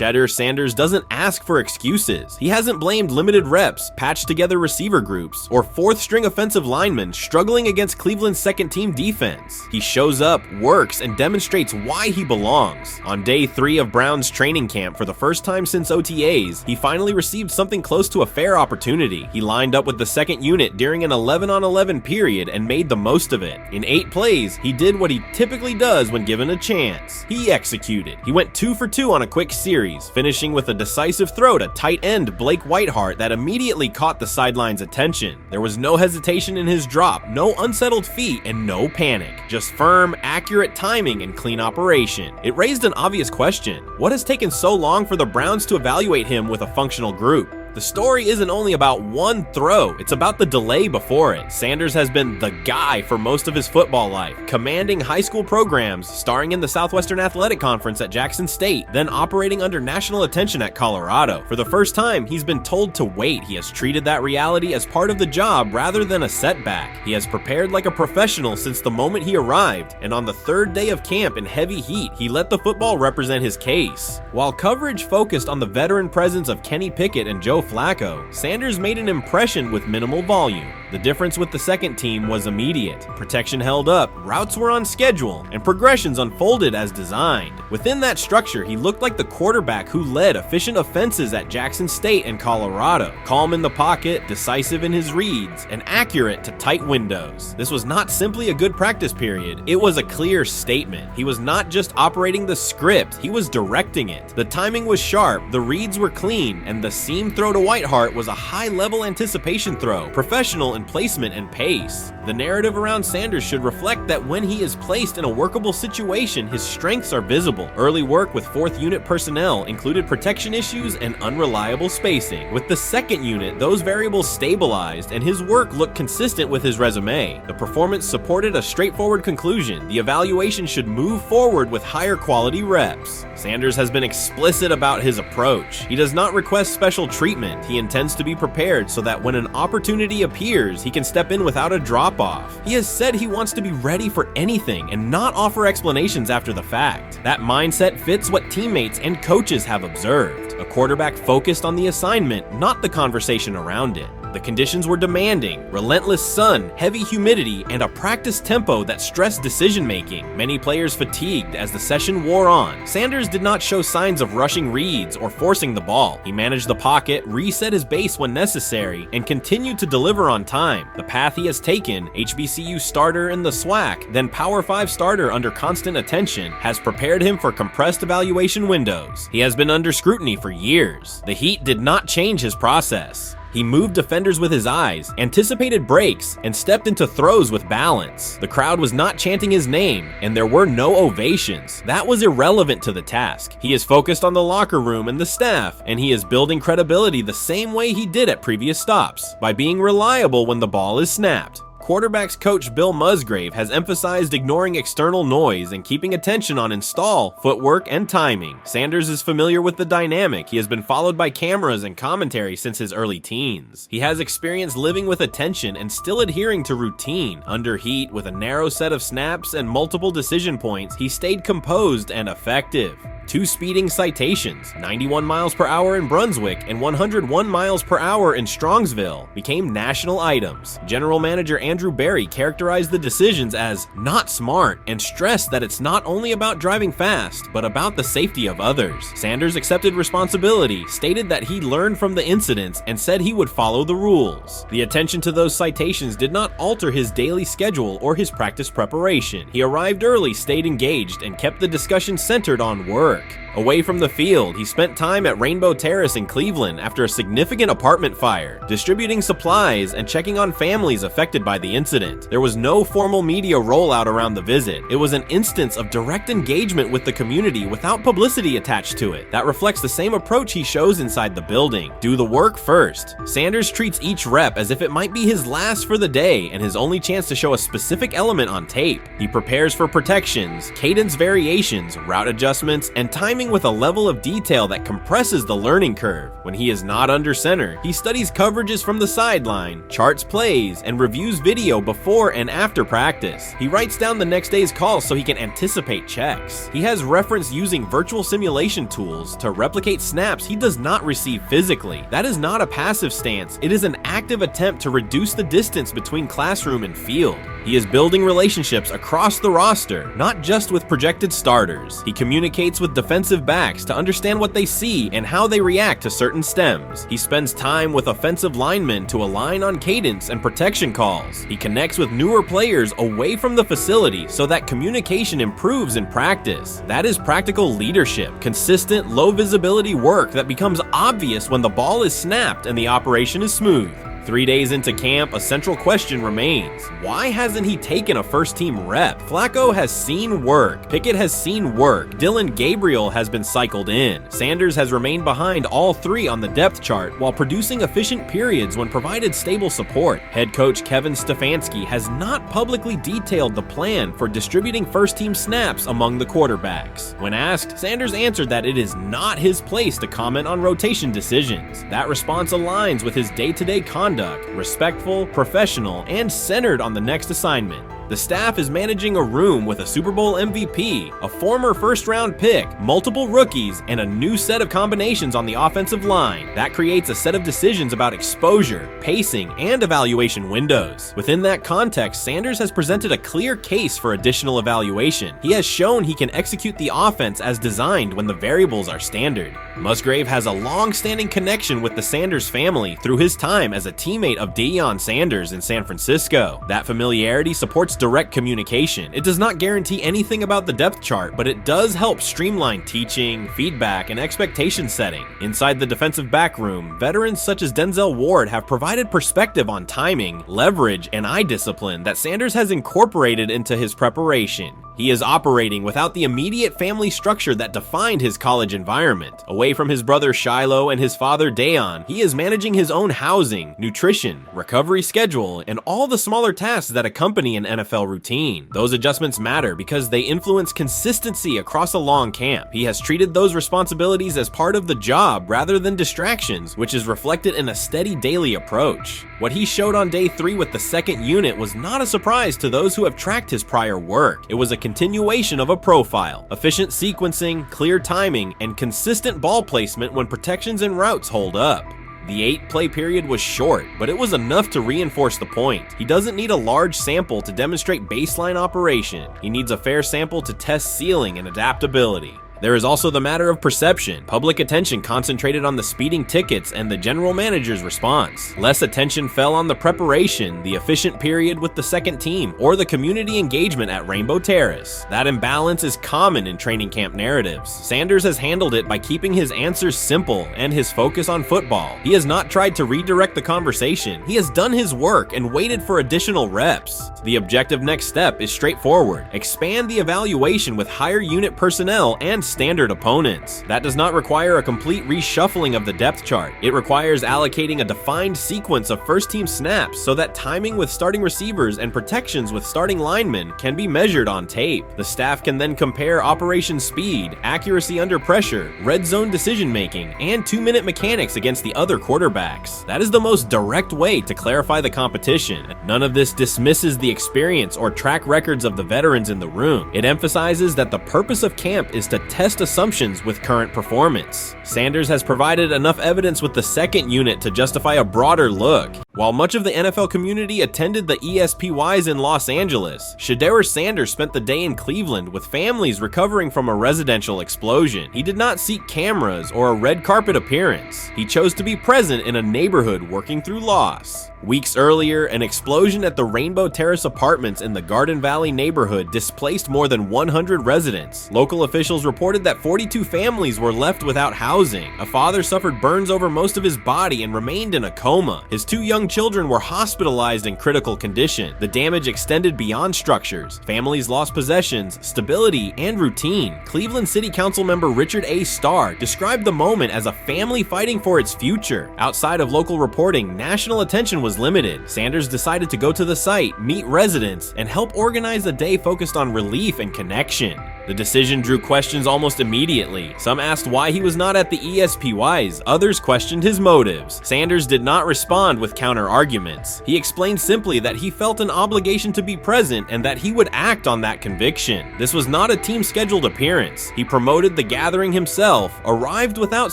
Shedeur Sanders doesn't ask for excuses. He hasn't blamed limited reps, patched together receiver groups, or fourth-string offensive linemen struggling against Cleveland's second-team defense. He shows up, works, and demonstrates why he belongs. On day 3 of Brown's training camp, for the first time since OTAs, he finally received something close to a fair opportunity. He lined up with the second unit during an 11-on-11 period and made the most of it. In 8 plays, he did what he typically does when given a chance. He executed. He went 2 for 2 on a quick series, finishing with a decisive throw to tight end Blake Whiteheart that immediately caught the sideline's attention. There was no hesitation in his drop, no unsettled feet, and no panic. Just firm, accurate timing and clean operation. It raised an obvious question. What has taken so long for the Browns to evaluate him with a functional group? The story isn't only about one throw, it's about the delay before it. Sanders has been the guy for most of his football life, commanding high school programs, starring in the Southwestern Athletic Conference at Jackson State, then operating under national attention at Colorado. For the first time, he's been told to wait. He has treated that reality as part of the job rather than a setback. He has prepared like a professional since the moment he arrived, and on the 3rd day of camp in heavy heat, he let the football represent his case. While coverage focused on the veteran presence of Kenny Pickett and Joe Flacco, Sanders made an impression with minimal volume. The difference with the second team was immediate. Protection held up, routes were on schedule, and progressions unfolded as designed. Within that structure, he looked like the quarterback who led efficient offenses at Jackson State and Colorado. Calm in the pocket, decisive in his reads, and accurate to tight windows. This was not simply a good practice period, it was a clear statement. He was not just operating the script, he was directing it. The timing was sharp, the reads were clean, and the seam throw to Whiteheart was a high-level anticipation throw, professional in placement and pace. The narrative around Sanders should reflect that when he is placed in a workable situation, his strengths are visible. Early work with 4th unit personnel included protection issues and unreliable spacing. With the 2nd unit, those variables stabilized and his work looked consistent with his resume. The performance supported a straightforward conclusion. The evaluation should move forward with higher quality reps. Sanders has been explicit about his approach. He does not request special treatment. He intends to be prepared so that when an opportunity appears, he can step in without a drop-off. He has said he wants to be ready for anything and not offer explanations after the fact. That mindset fits what teammates and coaches have observed. A quarterback focused on the assignment, not the conversation around it. The conditions were demanding: relentless sun, heavy humidity, and a practice tempo that stressed decision-making. Many players fatigued as the session wore on. Sanders did not show signs of rushing reads or forcing the ball. He managed the pocket, reset his base when necessary, and continued to deliver on time. The path he has taken, HBCU starter in the SWAC, then Power 5 starter under constant attention, has prepared him for compressed evaluation windows. He has been under scrutiny for years. The heat did not change his process. He moved defenders with his eyes, anticipated breaks, and stepped into throws with balance. The crowd was not chanting his name, and there were no ovations. That was irrelevant to the task. He is focused on the locker room and the staff, and he is building credibility the same way he did at previous stops, by being reliable when the ball is snapped. Quarterbacks coach Bill Musgrave has emphasized ignoring external noise and keeping attention on install, footwork, and timing. Sanders is familiar with the dynamic. He has been followed by cameras and commentary since his early teens. He has experience living with attention and still adhering to routine. Under heat, with a narrow set of snaps and multiple decision points, he stayed composed and effective. 2 speeding citations, 91 miles per hour in Brunswick and 101 miles per hour in Strongsville, became national items. General Manager Andrew Berry characterized the decisions as not smart and stressed that it's not only about driving fast, but about the safety of others. Sanders accepted responsibility, stated that he learned from the incidents, and said he would follow the rules. The attention to those citations did not alter his daily schedule or his practice preparation. He arrived early, stayed engaged, and kept the discussion centered on work. Away from the field, he spent time at Rainbow Terrace in Cleveland after a significant apartment fire, distributing supplies and checking on families affected by the incident. There was no formal media rollout around the visit. It was an instance of direct engagement with the community without publicity attached to it. That reflects the same approach he shows inside the building. Do the work first. Sanders treats each rep as if it might be his last for the day and his only chance to show a specific element on tape. He prepares for protections, cadence variations, route adjustments, and timing with a level of detail that compresses the learning curve. When he is not under center, he studies coverages from the sideline, charts plays, and reviews video before and after practice. He writes down the next day's calls so he can anticipate checks. He has referenced using virtual simulation tools to replicate snaps he does not receive physically. That is not a passive stance, it is an active attempt to reduce the distance between classroom and field. He is building relationships across the roster, not just with projected starters. He communicates with defensive backs to understand what they see and how they react to certain stems. He spends time with offensive linemen to align on cadence and protection calls. He connects with newer players away from the facility so that communication improves in practice. That is practical leadership, consistent, low visibility work that becomes obvious when the ball is snapped and the operation is smooth. 3 days into camp, a central question remains. Why hasn't he taken a first-team rep? Flacco has seen work. Pickett has seen work. Dylan Gabriel has been cycled in. Sanders has remained behind all three on the depth chart while producing efficient periods when provided stable support. Head coach Kevin Stefanski has not publicly detailed the plan for distributing first-team snaps among the quarterbacks. When asked, Sanders answered that it is not his place to comment on rotation decisions. That response aligns with his day-to-day conduct, respectful, professional, and centered on the next assignment. The staff is managing a room with a Super Bowl MVP, a former first-round pick, multiple rookies, and a new set of combinations on the offensive line. That creates a set of decisions about exposure, pacing, and evaluation windows. Within that context, Sanders has presented a clear case for additional evaluation. He has shown he can execute the offense as designed when the variables are standard. Musgrave has a long-standing connection with the Sanders family through his time as a teammate of Deion Sanders in San Francisco. That familiarity supports direct communication. It does not guarantee anything about the depth chart, but it does help streamline teaching, feedback, and expectation setting. Inside the defensive back room, veterans such as Denzel Ward have provided perspective on timing, leverage, and eye discipline that Sanders has incorporated into his preparation. He is operating without the immediate family structure that defined his college environment. Away from his brother Shiloh and his father Deion, he is managing his own housing, nutrition, recovery schedule, and all the smaller tasks that accompany an NFL routine. Those adjustments matter because they influence consistency across a long camp. He has treated those responsibilities as part of the job rather than distractions, which is reflected in a steady daily approach. What he showed on day 3 with the second unit was not a surprise to those who have tracked his prior work. It was a continuation of a profile: efficient sequencing, clear timing, and consistent ball placement when protections and routes hold up. The 8-play period was short, but it was enough to reinforce the point. He doesn't need a large sample to demonstrate baseline operation. He needs a fair sample to test ceiling and adaptability. There is also the matter of perception. Public attention concentrated on the speeding tickets and the general manager's response. Less attention fell on the preparation, the efficient period with the second team, or the community engagement at Rainbow Terrace. That imbalance is common in training camp narratives. Sanders has handled it by keeping his answers simple and his focus on football. He has not tried to redirect the conversation. He has done his work and waited for additional reps. The objective next step is straightforward: expand the evaluation with higher unit personnel and standard opponents. That does not require a complete reshuffling of the depth chart. It requires allocating a defined sequence of first-team snaps so that timing with starting receivers and protections with starting linemen can be measured on tape. The staff can then compare operation speed, accuracy under pressure, red zone decision-making, and 2-minute mechanics against the other quarterbacks. That is the most direct way to clarify the competition. None of this dismisses the experience or track records of the veterans in the room. It emphasizes that the purpose of camp is to test assumptions with current performance. Sanders has provided enough evidence with the second unit to justify a broader look. While much of the NFL community attended the ESPYs in Los Angeles, Shedeur Sanders spent the day in Cleveland with families recovering from a residential explosion. He did not seek cameras or a red carpet appearance. He chose to be present in a neighborhood working through loss. Weeks earlier, an explosion at the Rainbow Terrace apartments in the Garden Valley neighborhood displaced more than 100 residents. Local officials reported that 42 families were left without housing. A father suffered burns over most of his body and remained in a coma. His 2 young children were hospitalized in critical condition. The damage extended beyond structures. Families lost possessions, stability, and routine. Cleveland City Council member Richard A. Starr described the moment as a family fighting for its future. Outside of local reporting, national attention was limited. Sanders decided to go to the site, meet residents, and help organize a day focused on relief and connection. The decision drew questions almost immediately. Some asked why he was not at the ESPYs, others questioned his motives. Sanders did not respond with counter-arguments. He explained simply that he felt an obligation to be present and that he would act on that conviction. This was not a team-scheduled appearance. He promoted the gathering himself, arrived without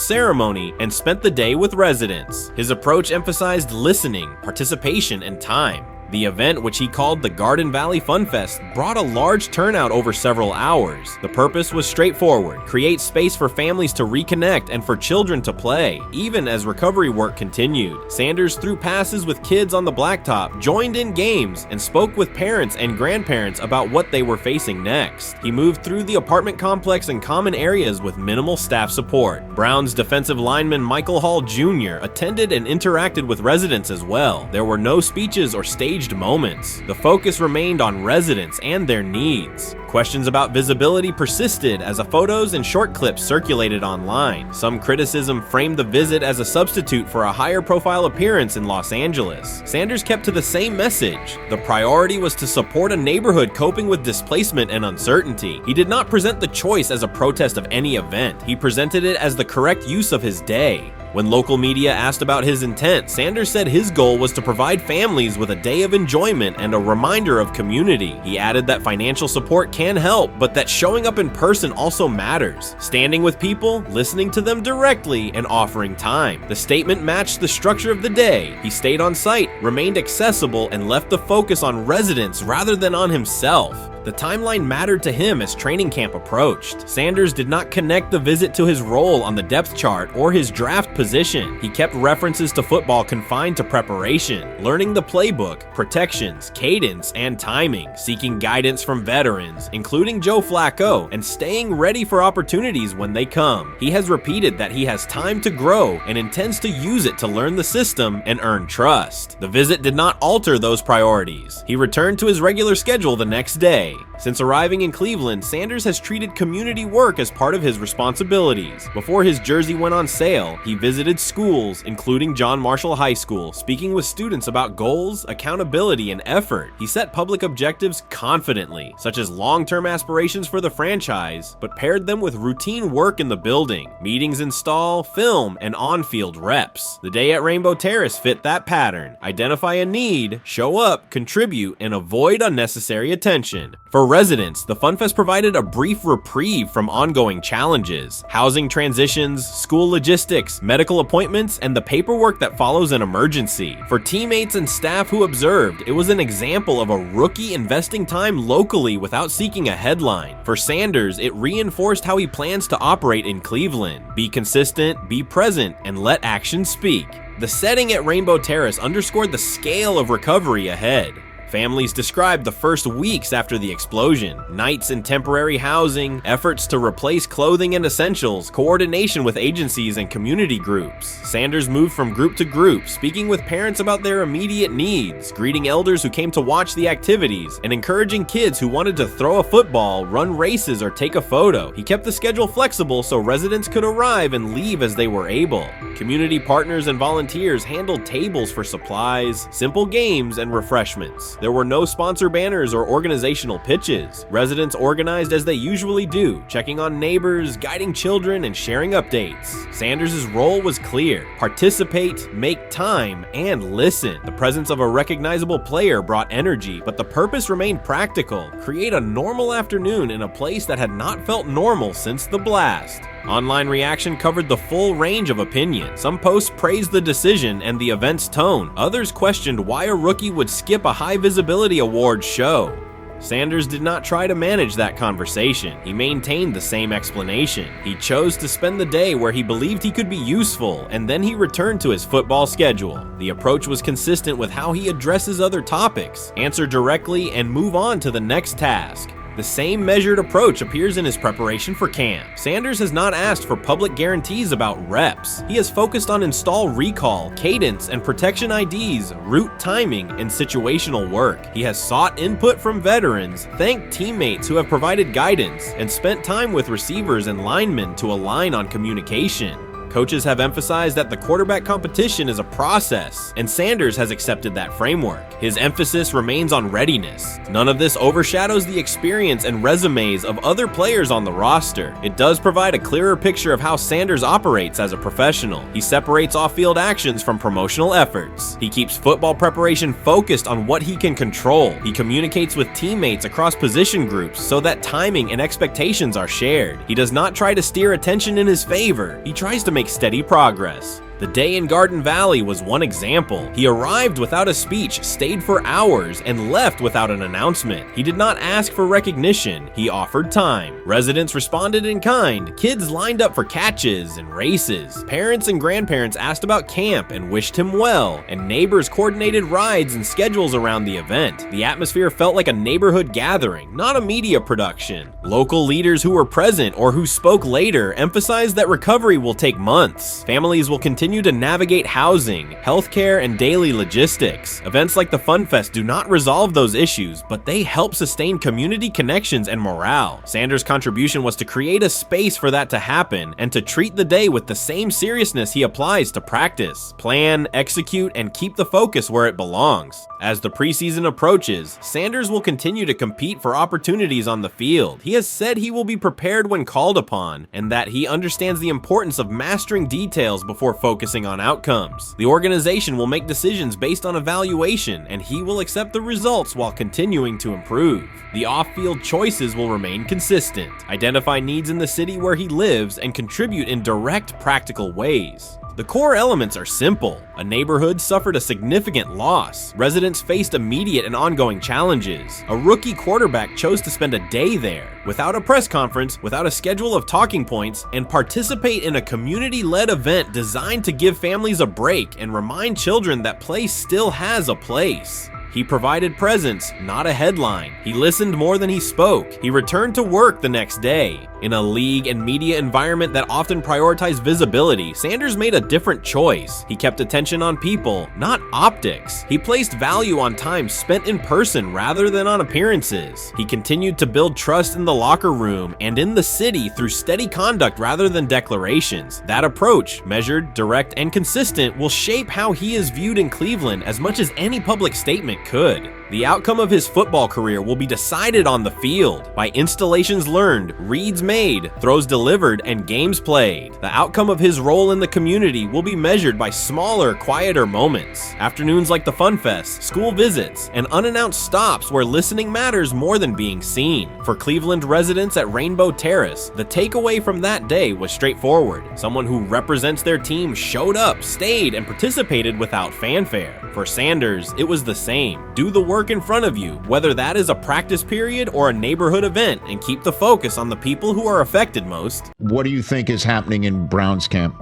ceremony, and spent the day with residents. His approach emphasized listening, participation, and time. The event, which he called the Garden Valley Fun Fest, brought a large turnout over several hours. The purpose was straightforward: create space for families to reconnect and for children to play, even as recovery work continued. Sanders threw passes with kids on the blacktop, joined in games, and spoke with parents and grandparents about what they were facing next. He moved through the apartment complex and common areas with minimal staff support. Browns defensive lineman Michael Hall Jr. attended and interacted with residents as well. There were no speeches or staged moments. The focus remained on residents and their needs. Questions about visibility persisted as photos and short clips circulated online. Some criticism framed the visit as a substitute for a higher profile appearance in Los Angeles. Sanders kept to the same message. The priority was to support a neighborhood coping with displacement and uncertainty. He did not present the choice as a protest of any event. He presented it as the correct use of his day. When local media asked about his intent, Sanders said his goal was to provide families with a day of enjoyment and a reminder of community. He added that financial support can help, but that showing up in person also matters. Standing with people, listening to them directly, and offering time. The statement matched the structure of the day. He stayed on site, remained accessible, and left the focus on residents rather than on himself. The timeline mattered to him as training camp approached. Sanders did not connect the visit to his role on the depth chart or his draft position. He kept references to football confined to preparation, learning the playbook, protections, cadence, and timing, seeking guidance from veterans, including Joe Flacco, and staying ready for opportunities when they come. He has repeated that he has time to grow and intends to use it to learn the system and earn trust. The visit did not alter those priorities. He returned to his regular schedule the next day. Since arriving in Cleveland, Sanders has treated community work as part of his responsibilities. Before his jersey went on sale, he visited schools, including John Marshall High School, speaking with students about goals, accountability, and effort. He set public objectives confidently, such as long-term aspirations for the franchise, but paired them with routine work in the building. Meetings install, film, and on-field reps. The day at Rainbow Terrace fit that pattern. Identify a need, show up, contribute, and avoid unnecessary attention. For residents, the FunFest provided a brief reprieve from ongoing challenges: housing transitions, school logistics, medical appointments, and the paperwork that follows an emergency. For teammates and staff who observed, it was an example of a rookie investing time locally without seeking a headline. For Sanders, it reinforced how he plans to operate in Cleveland: be consistent, be present, and let action speak. The setting at Rainbow Terrace underscored the scale of recovery ahead. Families described the first weeks after the explosion: nights in temporary housing, efforts to replace clothing and essentials, coordination with agencies and community groups. Sanders moved from group to group, speaking with parents about their immediate needs, greeting elders who came to watch the activities, and encouraging kids who wanted to throw a football, run races, or take a photo. He kept the schedule flexible so residents could arrive and leave as they were able. Community partners and volunteers handled tables for supplies, simple games, and refreshments. There were no sponsor banners or organizational pitches. Residents organized as they usually do, checking on neighbors, guiding children, and sharing updates. Sanders' role was clear: participate, make time, and listen. The presence of a recognizable player brought energy, but the purpose remained practical: create a normal afternoon in a place that had not felt normal since the blast. Online reaction covered the full range of opinion. Some posts praised the decision and the event's tone. Others questioned why a rookie would skip a high visibility awards show. Sanders did not try to manage that conversation. He maintained the same explanation. He chose to spend the day where he believed he could be useful, and then he returned to his football schedule. The approach was consistent with how he addresses other topics: answer directly and move on to the next task. The same measured approach appears in his preparation for camp. Sanders has not asked for public guarantees about reps. He has focused on install recall, cadence, and protection IDs, route timing, and situational work. He has sought input from veterans, thanked teammates who have provided guidance, and spent time with receivers and linemen to align on communication. Coaches have emphasized that the quarterback competition is a process, and Sanders has accepted that framework. His emphasis remains on readiness. None of this overshadows the experience and resumes of other players on the roster. It does provide a clearer picture of how Sanders operates as a professional. He separates off-field actions from promotional efforts. He keeps football preparation focused on what he can control. He communicates with teammates across position groups so that timing and expectations are shared. He does not try to steer attention in his favor. He tries to make steady progress. The day in Garden Valley was one example. He arrived without a speech, stayed for hours, and left without an announcement. He did not ask for recognition. He offered time. Residents responded in kind. Kids lined up for catches and races. Parents and grandparents asked about camp and wished him well, and neighbors coordinated rides and schedules around the event. The atmosphere felt like a neighborhood gathering, not a media production. Local leaders who were present or who spoke later emphasized that recovery will take months. Families will continue to navigate housing, healthcare, and daily logistics. Events like the Fun Fest do not resolve those issues, but they help sustain community connections and morale. Sanders' contribution was to create a space for that to happen and to treat the day with the same seriousness he applies to practice, plan, execute, and keep the focus where it belongs. As the preseason approaches, Sanders will continue to compete for opportunities on the field. He has said he will be prepared when called upon, and that he understands the importance of mastering details before focusing on outcomes. The organization will make decisions based on evaluation, and he will accept the results while continuing to improve. The off-field choices will remain consistent, identify needs in the city where he lives, and contribute in direct, practical ways. The core elements are simple. A neighborhood suffered a significant loss. Residents faced immediate and ongoing challenges. A rookie quarterback chose to spend a day there, without a press conference, without a schedule of talking points, and participate in a community-led event designed to give families a break and remind children that play still has a place. He provided presence, not a headline. He listened more than he spoke. He returned to work the next day. In a league and media environment that often prioritize visibility, Sanders made a different choice. He kept attention on people, not optics. He placed value on time spent in person rather than on appearances. He continued to build trust in the locker room and in the city through steady conduct rather than declarations. That approach, measured, direct, and consistent, will shape how he is viewed in Cleveland as much as any public statement could. The outcome of his football career will be decided on the field by installations learned, reads made, throws delivered, and games played. The outcome of his role in the community will be measured by smaller, quieter moments. Afternoons like the Fun Fest, school visits, and unannounced stops where listening matters more than being seen. For Cleveland residents at Rainbow Terrace, the takeaway from that day was straightforward. Someone who represents their team showed up, stayed, and participated without fanfare. For Sanders, it was the same. Do the work in front of you, whether that is a practice period or a neighborhood event, and keep the focus on the people who are affected most. What do you think is happening in Browns camp?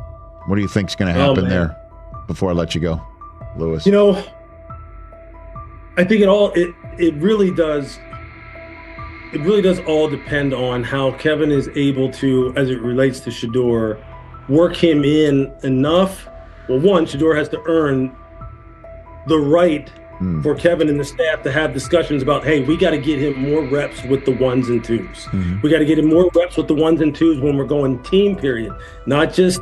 What do you think is going to happen there before I let you go, Lewis? You know, I think it really does all depend on how Kevin is able to, as it relates to Shedeur, work him in enough. Well, one, Shedeur has to earn the right for Kevin and the staff to have discussions about, hey, we got to get him more reps with the ones and twos. We got to get him more reps with the ones and twos when we're going team period, not just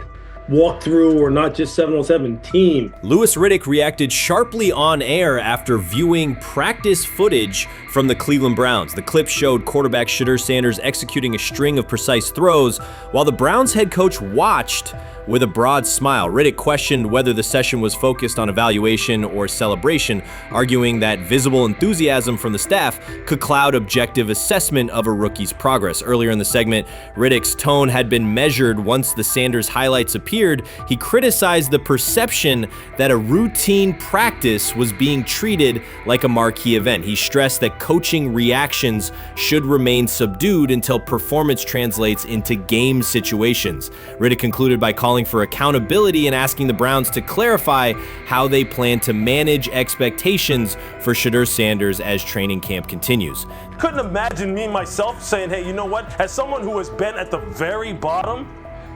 walk through or not just 7-on-7 team. Louis Riddick reacted sharply on air after viewing practice footage from the Cleveland Browns. The clip showed quarterback Shedeur Sanders executing a string of precise throws while the Browns head coach watched with a broad smile. Riddick questioned whether the session was focused on evaluation or celebration, arguing that visible enthusiasm from the staff could cloud objective assessment of a rookie's progress. Earlier in the segment, Riddick's tone had been measured once the Sanders highlights appeared. He criticized the perception that a routine practice was being treated like a marquee event. He stressed that coaching reactions should remain subdued until performance translates into game situations. Riddick concluded by calling for accountability and asking the Browns to clarify how they plan to manage expectations for Shedeur Sanders as training camp continues. Couldn't imagine me myself saying, hey, you know what, as someone who has been at the very bottom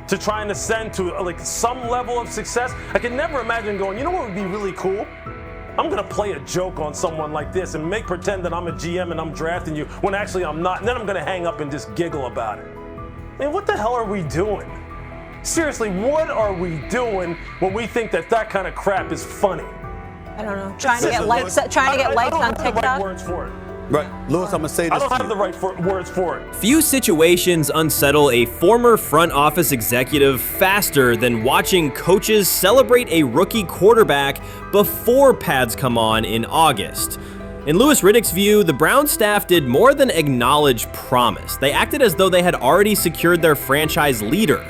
to try and ascend to like some level of success, I could never imagine going, you know what would be really cool? I'm gonna play a joke on someone like this and make pretend that I'm a GM and I'm drafting you when actually I'm not, and then I'm gonna hang up and just giggle about it. I mean, what the hell are we doing? seriously, what are we doing when we think that kind of crap is funny? I don't know. Trying to get likes on TikTok. I don't have the right words for it. Right, Lewis, I'm gonna say this. I don't have the right words for it. Few situations unsettle a former front office executive faster than watching coaches celebrate a rookie quarterback before pads come on in August. In Louis Riddick's view, the Browns staff did more than acknowledge promise. They acted as though they had already secured their franchise leader.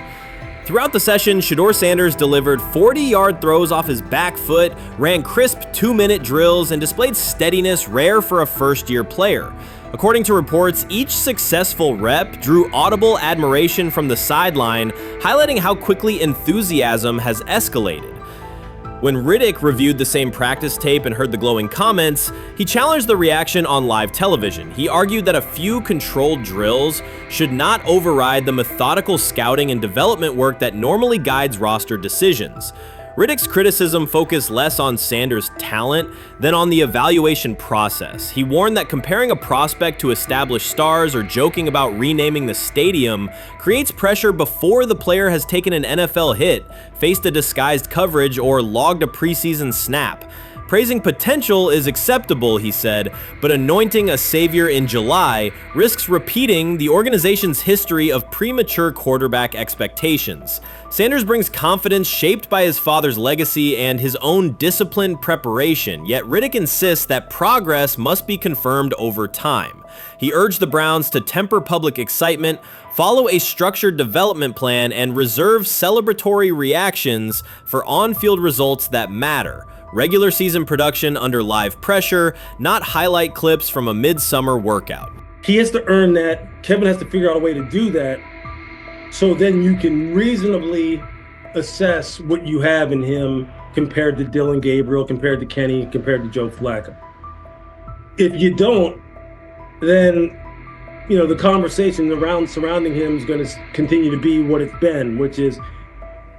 Throughout the session, Shedeur Sanders delivered 40-yard throws off his back foot, ran crisp 2-minute drills, and displayed steadiness rare for a first-year player. According to reports, each successful rep drew audible admiration from the sideline, highlighting how quickly enthusiasm has escalated. When Riddick reviewed the same practice tape and heard the glowing comments, he challenged the reaction on live television. He argued that a few controlled drills should not override the methodical scouting and development work that normally guides roster decisions. Riddick's criticism focused less on Sanders' talent than on the evaluation process. He warned that comparing a prospect to established stars or joking about renaming the stadium creates pressure before the player has taken an NFL hit, faced a disguised coverage, or logged a preseason snap. Praising potential is acceptable, he said, but anointing a savior in July risks repeating the organization's history of premature quarterback expectations. Sanders brings confidence shaped by his father's legacy and his own disciplined preparation, yet Riddick insists that progress must be confirmed over time. He urged the Browns to temper public excitement, follow a structured development plan, and reserve celebratory reactions for on-field results that matter. Regular season production under live pressure, not highlight clips from a midsummer workout. He has to earn that. Kevin has to figure out a way to do that, so then you can reasonably assess what you have in him compared to Dylan Gabriel, compared to Kenny, compared to Joe Flacco. If you don't, then the conversation surrounding him is going to continue to be what it's been, which is,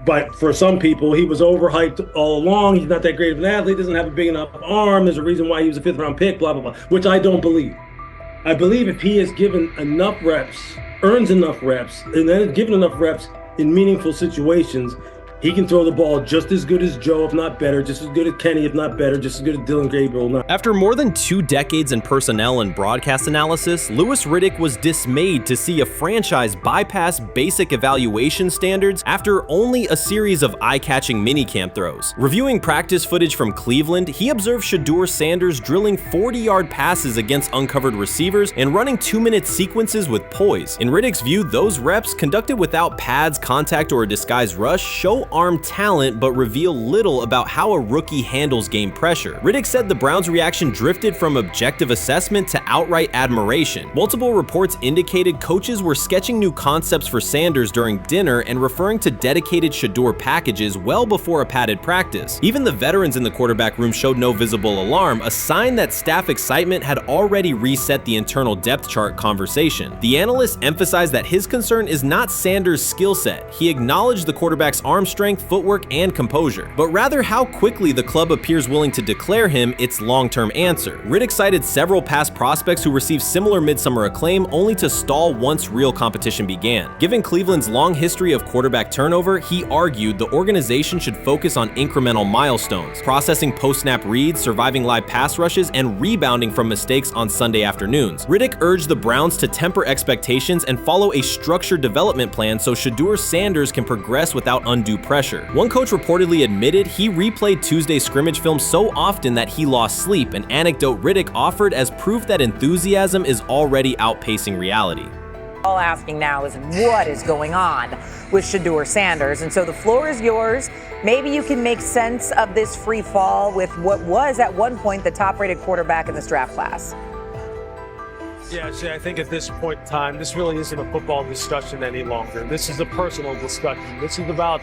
but for some people, he was overhyped all along. He's not that great of an athlete, doesn't have a big enough arm. There's a reason why he was a 5th-round pick, blah, blah, blah, which I don't believe. I believe if he is given enough reps, earns enough reps, and then is given enough reps in meaningful situations, he can throw the ball just as good as Joe, if not better, just as good as Kenny, if not better, just as good as Dylan Gabriel. After more than 2 decades in personnel and broadcast analysis, Louis Riddick was dismayed to see a franchise bypass basic evaluation standards after only a series of eye-catching minicamp throws. Reviewing practice footage from Cleveland, he observed Shedeur Sanders drilling 40-yard passes against uncovered receivers and running 2-minute sequences with poise. In Riddick's view, those reps, conducted without pads, contact, or a disguised rush, show arm talent but reveal little about how a rookie handles game pressure. Riddick said the Browns' reaction drifted from objective assessment to outright admiration. Multiple reports indicated coaches were sketching new concepts for Sanders during dinner and referring to dedicated Shedeur packages well before a padded practice. Even the veterans in the quarterback room showed no visible alarm, a sign that staff excitement had already reset the internal depth chart conversation. The analyst emphasized that his concern is not Sanders' skill set. He acknowledged the quarterback's arm strength, footwork, and composure, but rather how quickly the club appears willing to declare him its long-term answer. Riddick cited several past prospects who received similar midsummer acclaim only to stall once real competition began. Given Cleveland's long history of quarterback turnover, he argued the organization should focus on incremental milestones, processing post-snap reads, surviving live pass rushes, and rebounding from mistakes on Sunday afternoons. Riddick urged the Browns to temper expectations and follow a structured development plan so Shedeur Sanders can progress without undue pressure. One coach reportedly admitted he replayed Tuesday's scrimmage film so often that he lost sleep, an anecdote Riddick offered as proof that enthusiasm is already outpacing reality. All asking now is what is going on with Shedeur Sanders, and so the floor is yours. Maybe you can make sense of this free fall with what was at one point the top-rated quarterback in this draft class. Yeah, see, I think at this point in time, this really isn't a football discussion any longer. This is a personal discussion. This is about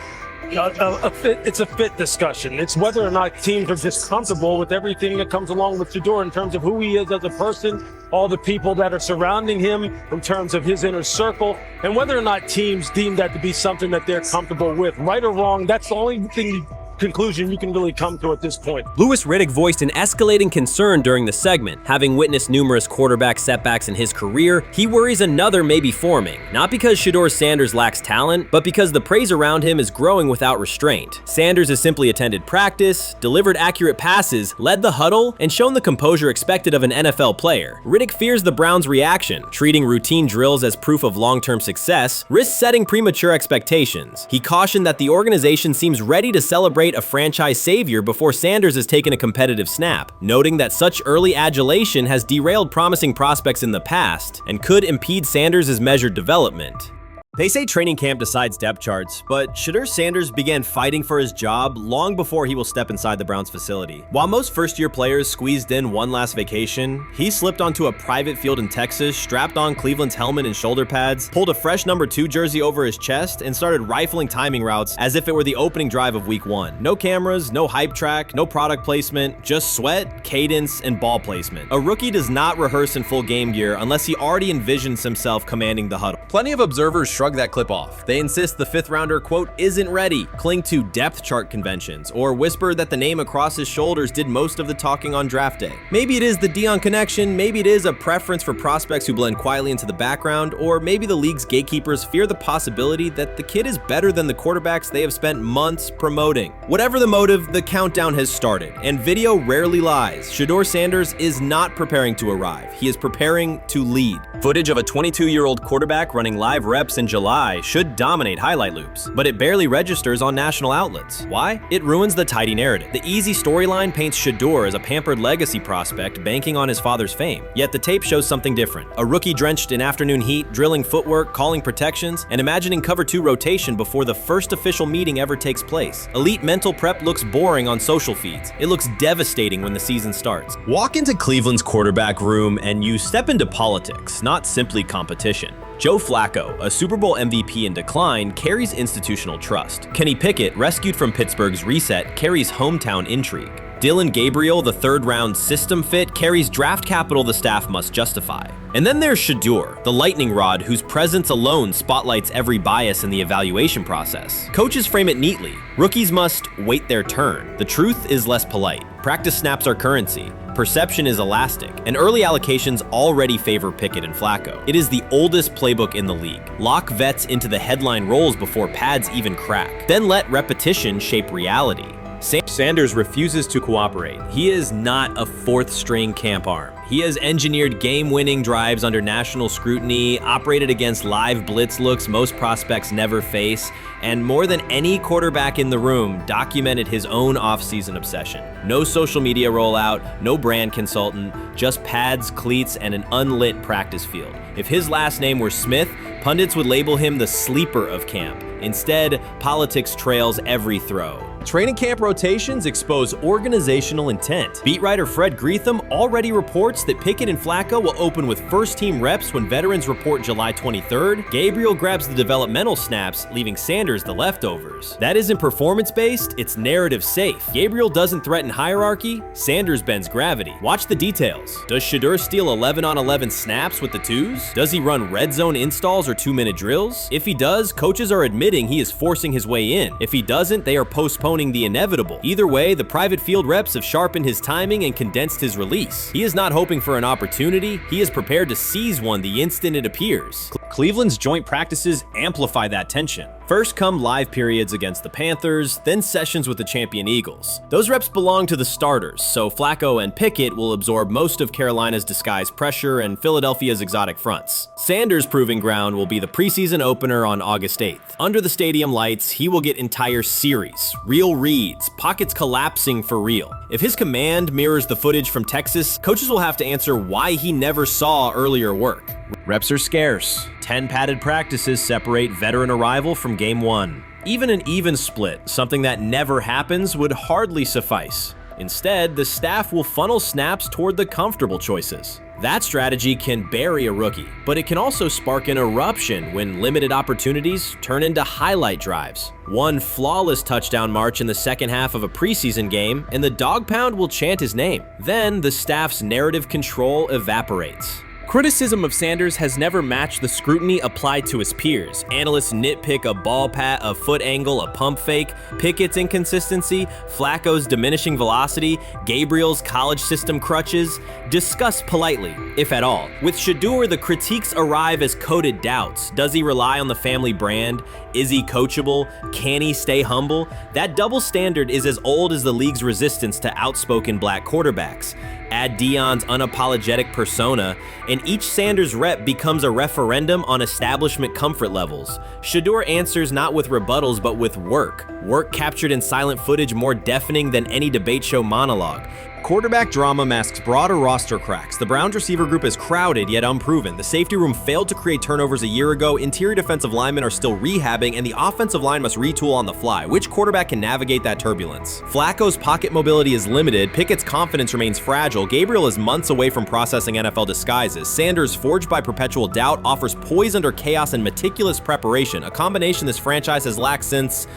it's a fit discussion. It's whether or not teams are just comfortable with everything that comes along with Shedeur in terms of who he is as a person, all the people that are surrounding him in terms of his inner circle, and whether or not teams deem that to be something that they're comfortable with. Right or wrong, that's the only thing conclusion you can really come to at this point. Louis Riddick voiced an escalating concern during the segment. Having witnessed numerous quarterback setbacks in his career, he worries another may be forming. Not because Shedeur Sanders lacks talent, but because the praise around him is growing without restraint. Sanders has simply attended practice, delivered accurate passes, led the huddle, and shown the composure expected of an NFL player. Riddick fears the Browns' reaction, treating routine drills as proof of long-term success, risks setting premature expectations. He cautioned that the organization seems ready to celebrate a franchise savior before Sanders has taken a competitive snap, noting that such early adulation has derailed promising prospects in the past and could impede Sanders' measured development. They say training camp decides depth charts, but Shedeur Sanders began fighting for his job long before he will step inside the Browns facility. While most first-year players squeezed in one last vacation, he slipped onto a private field in Texas, strapped on Cleveland's helmet and shoulder pads, pulled a fresh number 2 jersey over his chest, and started rifling timing routes as if it were the opening drive of week 1. No cameras, no hype track, no product placement, just sweat, cadence, and ball placement. A rookie does not rehearse in full game gear unless he already envisions himself commanding the huddle. Plenty of observers shrug that clip off. They insist the 5th rounder, quote, isn't ready, cling to depth chart conventions, or whisper that the name across his shoulders did most of the talking on draft day. Maybe it is the Deion connection, maybe it is a preference for prospects who blend quietly into the background, or maybe the league's gatekeepers fear the possibility that the kid is better than the quarterbacks they have spent months promoting. Whatever the motive, the countdown has started, and video rarely lies. Shedeur Sanders is not preparing to arrive. He is preparing to lead. Footage of a 22-year-old quarterback running live reps in July should dominate highlight loops, but it barely registers on national outlets. Why? It ruins the tidy narrative. The easy storyline paints Shedeur as a pampered legacy prospect banking on his father's fame. Yet the tape shows something different. A rookie drenched in afternoon heat, drilling footwork, calling protections, and imagining cover 2 rotation before the first official meeting ever takes place. Elite mental prep looks boring on social feeds. It looks devastating when the season starts. Walk into Cleveland's quarterback room and you step into politics, not simply competition. Joe Flacco, a Super Bowl MVP in decline, carries institutional trust. Kenny Pickett, rescued from Pittsburgh's reset, carries hometown intrigue. Dylan Gabriel, the 3rd-round system fit, carries draft capital the staff must justify. And then there's Shedeur, the lightning rod whose presence alone spotlights every bias in the evaluation process. Coaches frame it neatly. Rookies must wait their turn. The truth is less polite. Practice snaps are currency. Perception is elastic, and early allocations already favor Pickett and Flacco. It is the oldest playbook in the league. Lock vets into the headline roles before pads even crack. Then let repetition shape reality. Sanders refuses to cooperate. He is not a 4th-string camp arm. He has engineered game-winning drives under national scrutiny, operated against live blitz looks most prospects never face, and more than any quarterback in the room, documented his own off-season obsession. No social media rollout, no brand consultant, just pads, cleats, and an unlit practice field. If his last name were Smith, pundits would label him the sleeper of camp. Instead, politics trails every throw. Training camp rotations expose organizational intent. Beat writer Fred Greetham already reports that Pickett and Flacco will open with first-team reps when veterans report July 23rd. Gabriel grabs the developmental snaps, leaving Sanders the leftovers. That isn't performance-based, it's narrative-safe. Gabriel doesn't threaten hierarchy, Sanders bends gravity. Watch the details. Does Shedeur steal 11-on-11 snaps with the 2s? Does he run red zone installs or 2-minute drills? If he does, coaches are admitting he is forcing his way in. If he doesn't, they are postponing the inevitable. Either way, the private field reps have sharpened his timing and condensed his release. He is not hoping for an opportunity, he is prepared to seize one the instant it appears. Cleveland's joint practices amplify that tension. First come live periods against the Panthers, then sessions with the champion Eagles. Those reps belong to the starters, so Flacco and Pickett will absorb most of Carolina's disguised pressure and Philadelphia's exotic fronts. Sanders' proving ground will be the preseason opener on August 8th. Under the stadium lights, he will get entire series, real reads, pockets collapsing for real. If his command mirrors the footage from Texas, coaches will have to answer why he never saw earlier work. Reps are scarce. 10 padded practices separate veteran arrival from game 1. Even an even split, something that never happens, would hardly suffice. Instead, the staff will funnel snaps toward the comfortable choices. That strategy can bury a rookie, but it can also spark an eruption when limited opportunities turn into highlight drives. One flawless touchdown march in the second half of a preseason game, and the dog pound will chant his name. Then the staff's narrative control evaporates. Criticism of Sanders has never matched the scrutiny applied to his peers. Analysts nitpick a ball pat, a foot angle, a pump fake, Pickett's inconsistency, Flacco's diminishing velocity, Gabriel's college system crutches, discussed politely, if at all. With Shedeur, the critiques arrive as coded doubts. Does he rely on the family brand? Is he coachable? Can he stay humble? That double standard is as old as the league's resistance to outspoken black quarterbacks. Add Deion's unapologetic persona, and each Sanders rep becomes a referendum on establishment comfort levels. Shedeur answers not with rebuttals, but with work. Work captured in silent footage more deafening than any debate show monologue. Quarterback drama masks broader roster cracks. The Browns receiver group is crowded yet unproven. The safety room failed to create turnovers a year ago, interior defensive linemen are still rehabbing, and the offensive line must retool on the fly. Which quarterback can navigate that turbulence? Flacco's pocket mobility is limited, Pickett's confidence remains fragile, Gabriel is months away from processing NFL disguises, Sanders, forged by perpetual doubt, offers poise under chaos and meticulous preparation, a combination this franchise has lacked since,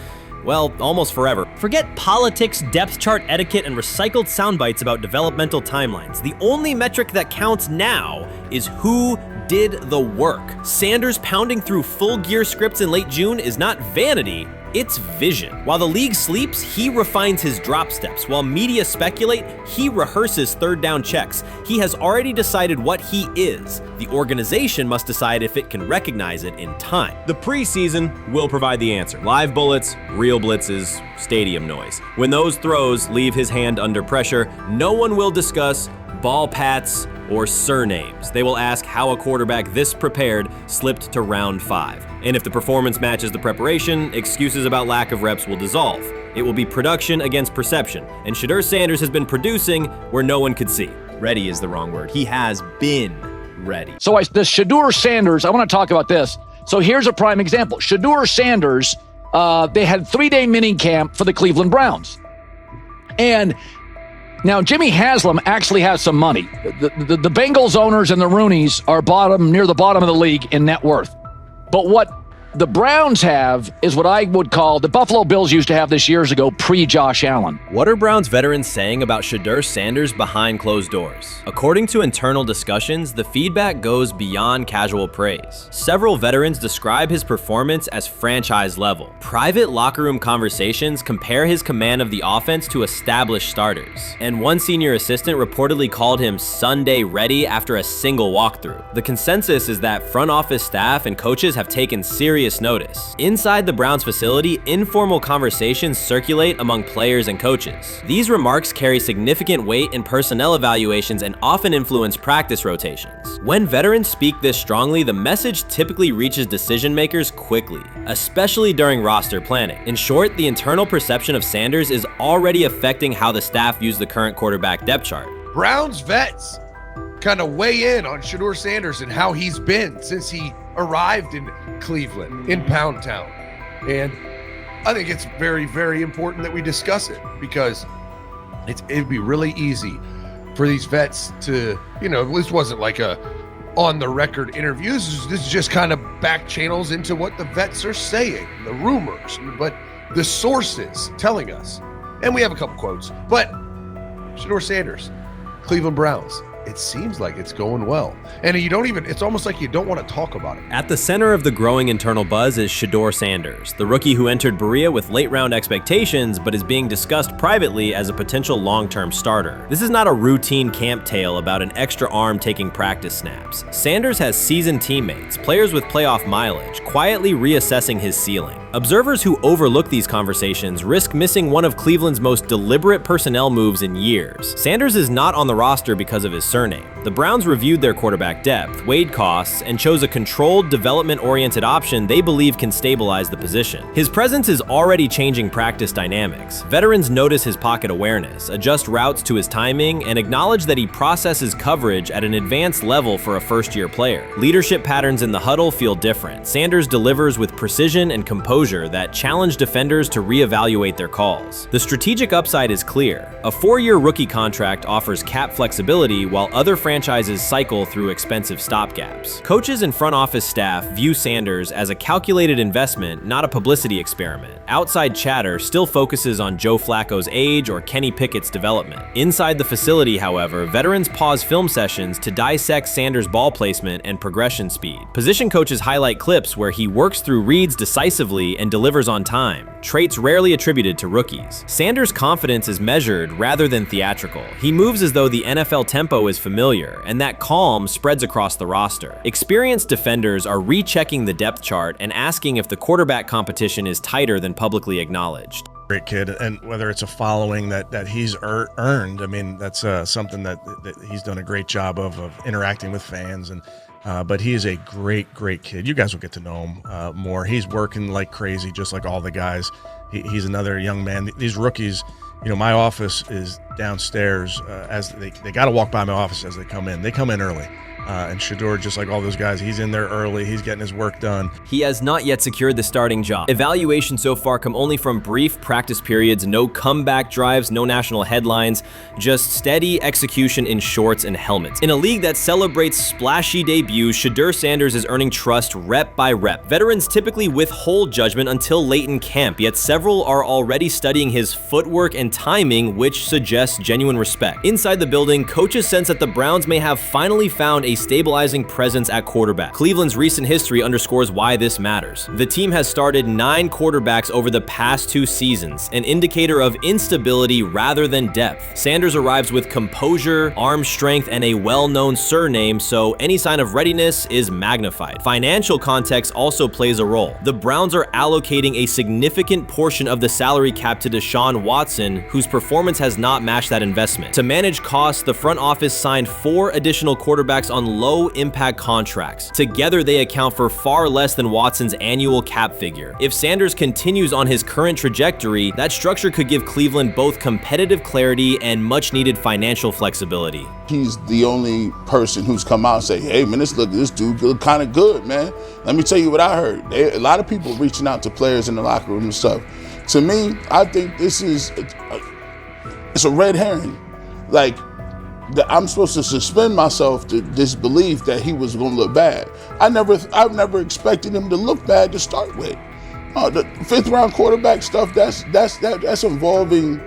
well, almost forever. Forget politics, depth chart etiquette, and recycled sound bites about developmental timelines. The only metric that counts now is who did the work. Sanders pounding through full gear scripts in late June is not vanity, it's vision. While the league sleeps, he refines his drop steps. While media speculate, he rehearses third down checks. He has already decided what he is. The organization must decide if it can recognize it in time. The preseason will provide the answer. Live bullets, real blitzes, stadium noise. When those throws leave his hand under pressure, no one will discuss ball pats or surnames. They will ask how a quarterback this prepared slipped to round 5. And if the performance matches the preparation, excuses about lack of reps will dissolve. It will be production against perception, and Shedeur Sanders has been producing where no one could see. Ready is the wrong word. He has been ready. So the Shedeur Sanders, I want to talk about this. So here's a prime example. Shedeur Sanders, they had 3-day mini camp for the Cleveland Browns. And now Jimmy Haslam actually has some money. The Bengals owners and the Rooneys are near the bottom of the league in net worth. But what the Browns have is what I would call the Buffalo Bills used to have this years ago, pre-Josh Allen. What are Browns veterans saying about Shedeur Sanders behind closed doors? According to internal discussions, the feedback goes beyond casual praise. Several veterans describe his performance as franchise level. Private locker room conversations compare his command of the offense to established starters. And one senior assistant reportedly called him Sunday ready after a single walkthrough. The consensus is that front office staff and coaches have taken serious notice. Inside the Browns facility, informal conversations circulate among players and coaches. These remarks carry significant weight in personnel evaluations and often influence practice rotations. When veterans speak this strongly, the message typically reaches decision makers quickly, especially during roster planning. In short, the internal perception of Sanders is already affecting how the staff views the current quarterback depth chart. Browns vets kind of weigh in on Shedeur Sanders and how he's been since he arrived in Cleveland, in Pound Town. And I think it's very, very important that we discuss it, because it'd be really easy for these vets to, this wasn't like a on the record interviews. This is just kind of back channels into what the vets are saying, the rumors, but the sources telling us. And we have a couple quotes, but Shedeur Sanders, Cleveland Browns, it seems like it's going well. And it's almost like you don't want to talk about it. At the center of the growing internal buzz is Shedeur Sanders, the rookie who entered Berea with late round expectations but is being discussed privately as a potential long-term starter. This is not a routine camp tale about an extra arm taking practice snaps. Sanders has seasoned teammates, players with playoff mileage, quietly reassessing his ceiling. Observers who overlook these conversations risk missing one of Cleveland's most deliberate personnel moves in years. Sanders is not on the roster because of his surname. The Browns reviewed their quarterback depth, weighed costs, and chose a controlled, development-oriented option they believe can stabilize the position. His presence is already changing practice dynamics. Veterans notice his pocket awareness, adjust routes to his timing, and acknowledge that he processes coverage at an advanced level for a first-year player. Leadership patterns in the huddle feel different. Sanders delivers with precision and composure that challenge defenders to reevaluate their calls. The strategic upside is clear. A 4-year rookie contract offers cap flexibility, while while other franchises cycle through expensive stopgaps. Coaches and front office staff view Sanders as a calculated investment, not a publicity experiment. Outside chatter still focuses on Joe Flacco's age or Kenny Pickett's development. Inside the facility, however, veterans pause film sessions to dissect Sanders' ball placement and progression speed. Position coaches highlight clips where he works through reads decisively and delivers on time, traits rarely attributed to rookies. Sanders' confidence is measured rather than theatrical. He moves as though the NFL tempo is familiar, and that calm spreads across the roster. Experienced defenders are rechecking the depth chart and asking if the quarterback competition is tighter than publicly acknowledged. Great kid, and whether it's a following that he's earned, I mean, that's something that he's done a great job of interacting with fans, and but he is a great kid. You guys will get to know him more. He's working like crazy, just like all the guys. He's another young man. These rookies, you know, my office is downstairs. As they got to walk by my office as they come in. They come in early. And Shedeur, just like all those guys, he's in there early. He's getting his work done. He has not yet secured the starting job. Evaluations so far come only from brief practice periods, no comeback drives, no national headlines, just steady execution in shorts and helmets. In a league that celebrates splashy debuts, Shedeur Sanders is earning trust rep by rep. Veterans typically withhold judgment until late in camp, yet several are already studying his footwork and timing, which suggests genuine respect. Inside the building, coaches sense that the Browns may have finally found a stabilizing presence at quarterback. Cleveland's recent history underscores why this matters. The team has started 9 quarterbacks over the past 2 seasons, an indicator of instability rather than depth. Sanders arrives with composure, arm strength, and a well-known surname, so any sign of readiness is magnified. Financial context also plays a role. The Browns are allocating a significant portion of the salary cap to Deshaun Watson, whose performance has not matched that investment. To manage costs, the front office signed 4 additional quarterbacks on low-impact contracts. Together, they account for far less than Watson's annual cap figure. If Sanders continues on his current trajectory, that structure could give Cleveland both competitive clarity and much-needed financial flexibility. He's the only person who's come out and say, hey, man, this dude look kind of good, man. Let me tell you what I heard. A lot of people reaching out to players in the locker room and stuff. To me, I think this is it's a red herring. Like, I'm supposed to suspend myself to disbelief that he was going to look bad. I've never expected him to look bad to start with. The 5th round quarterback stuff, that's involving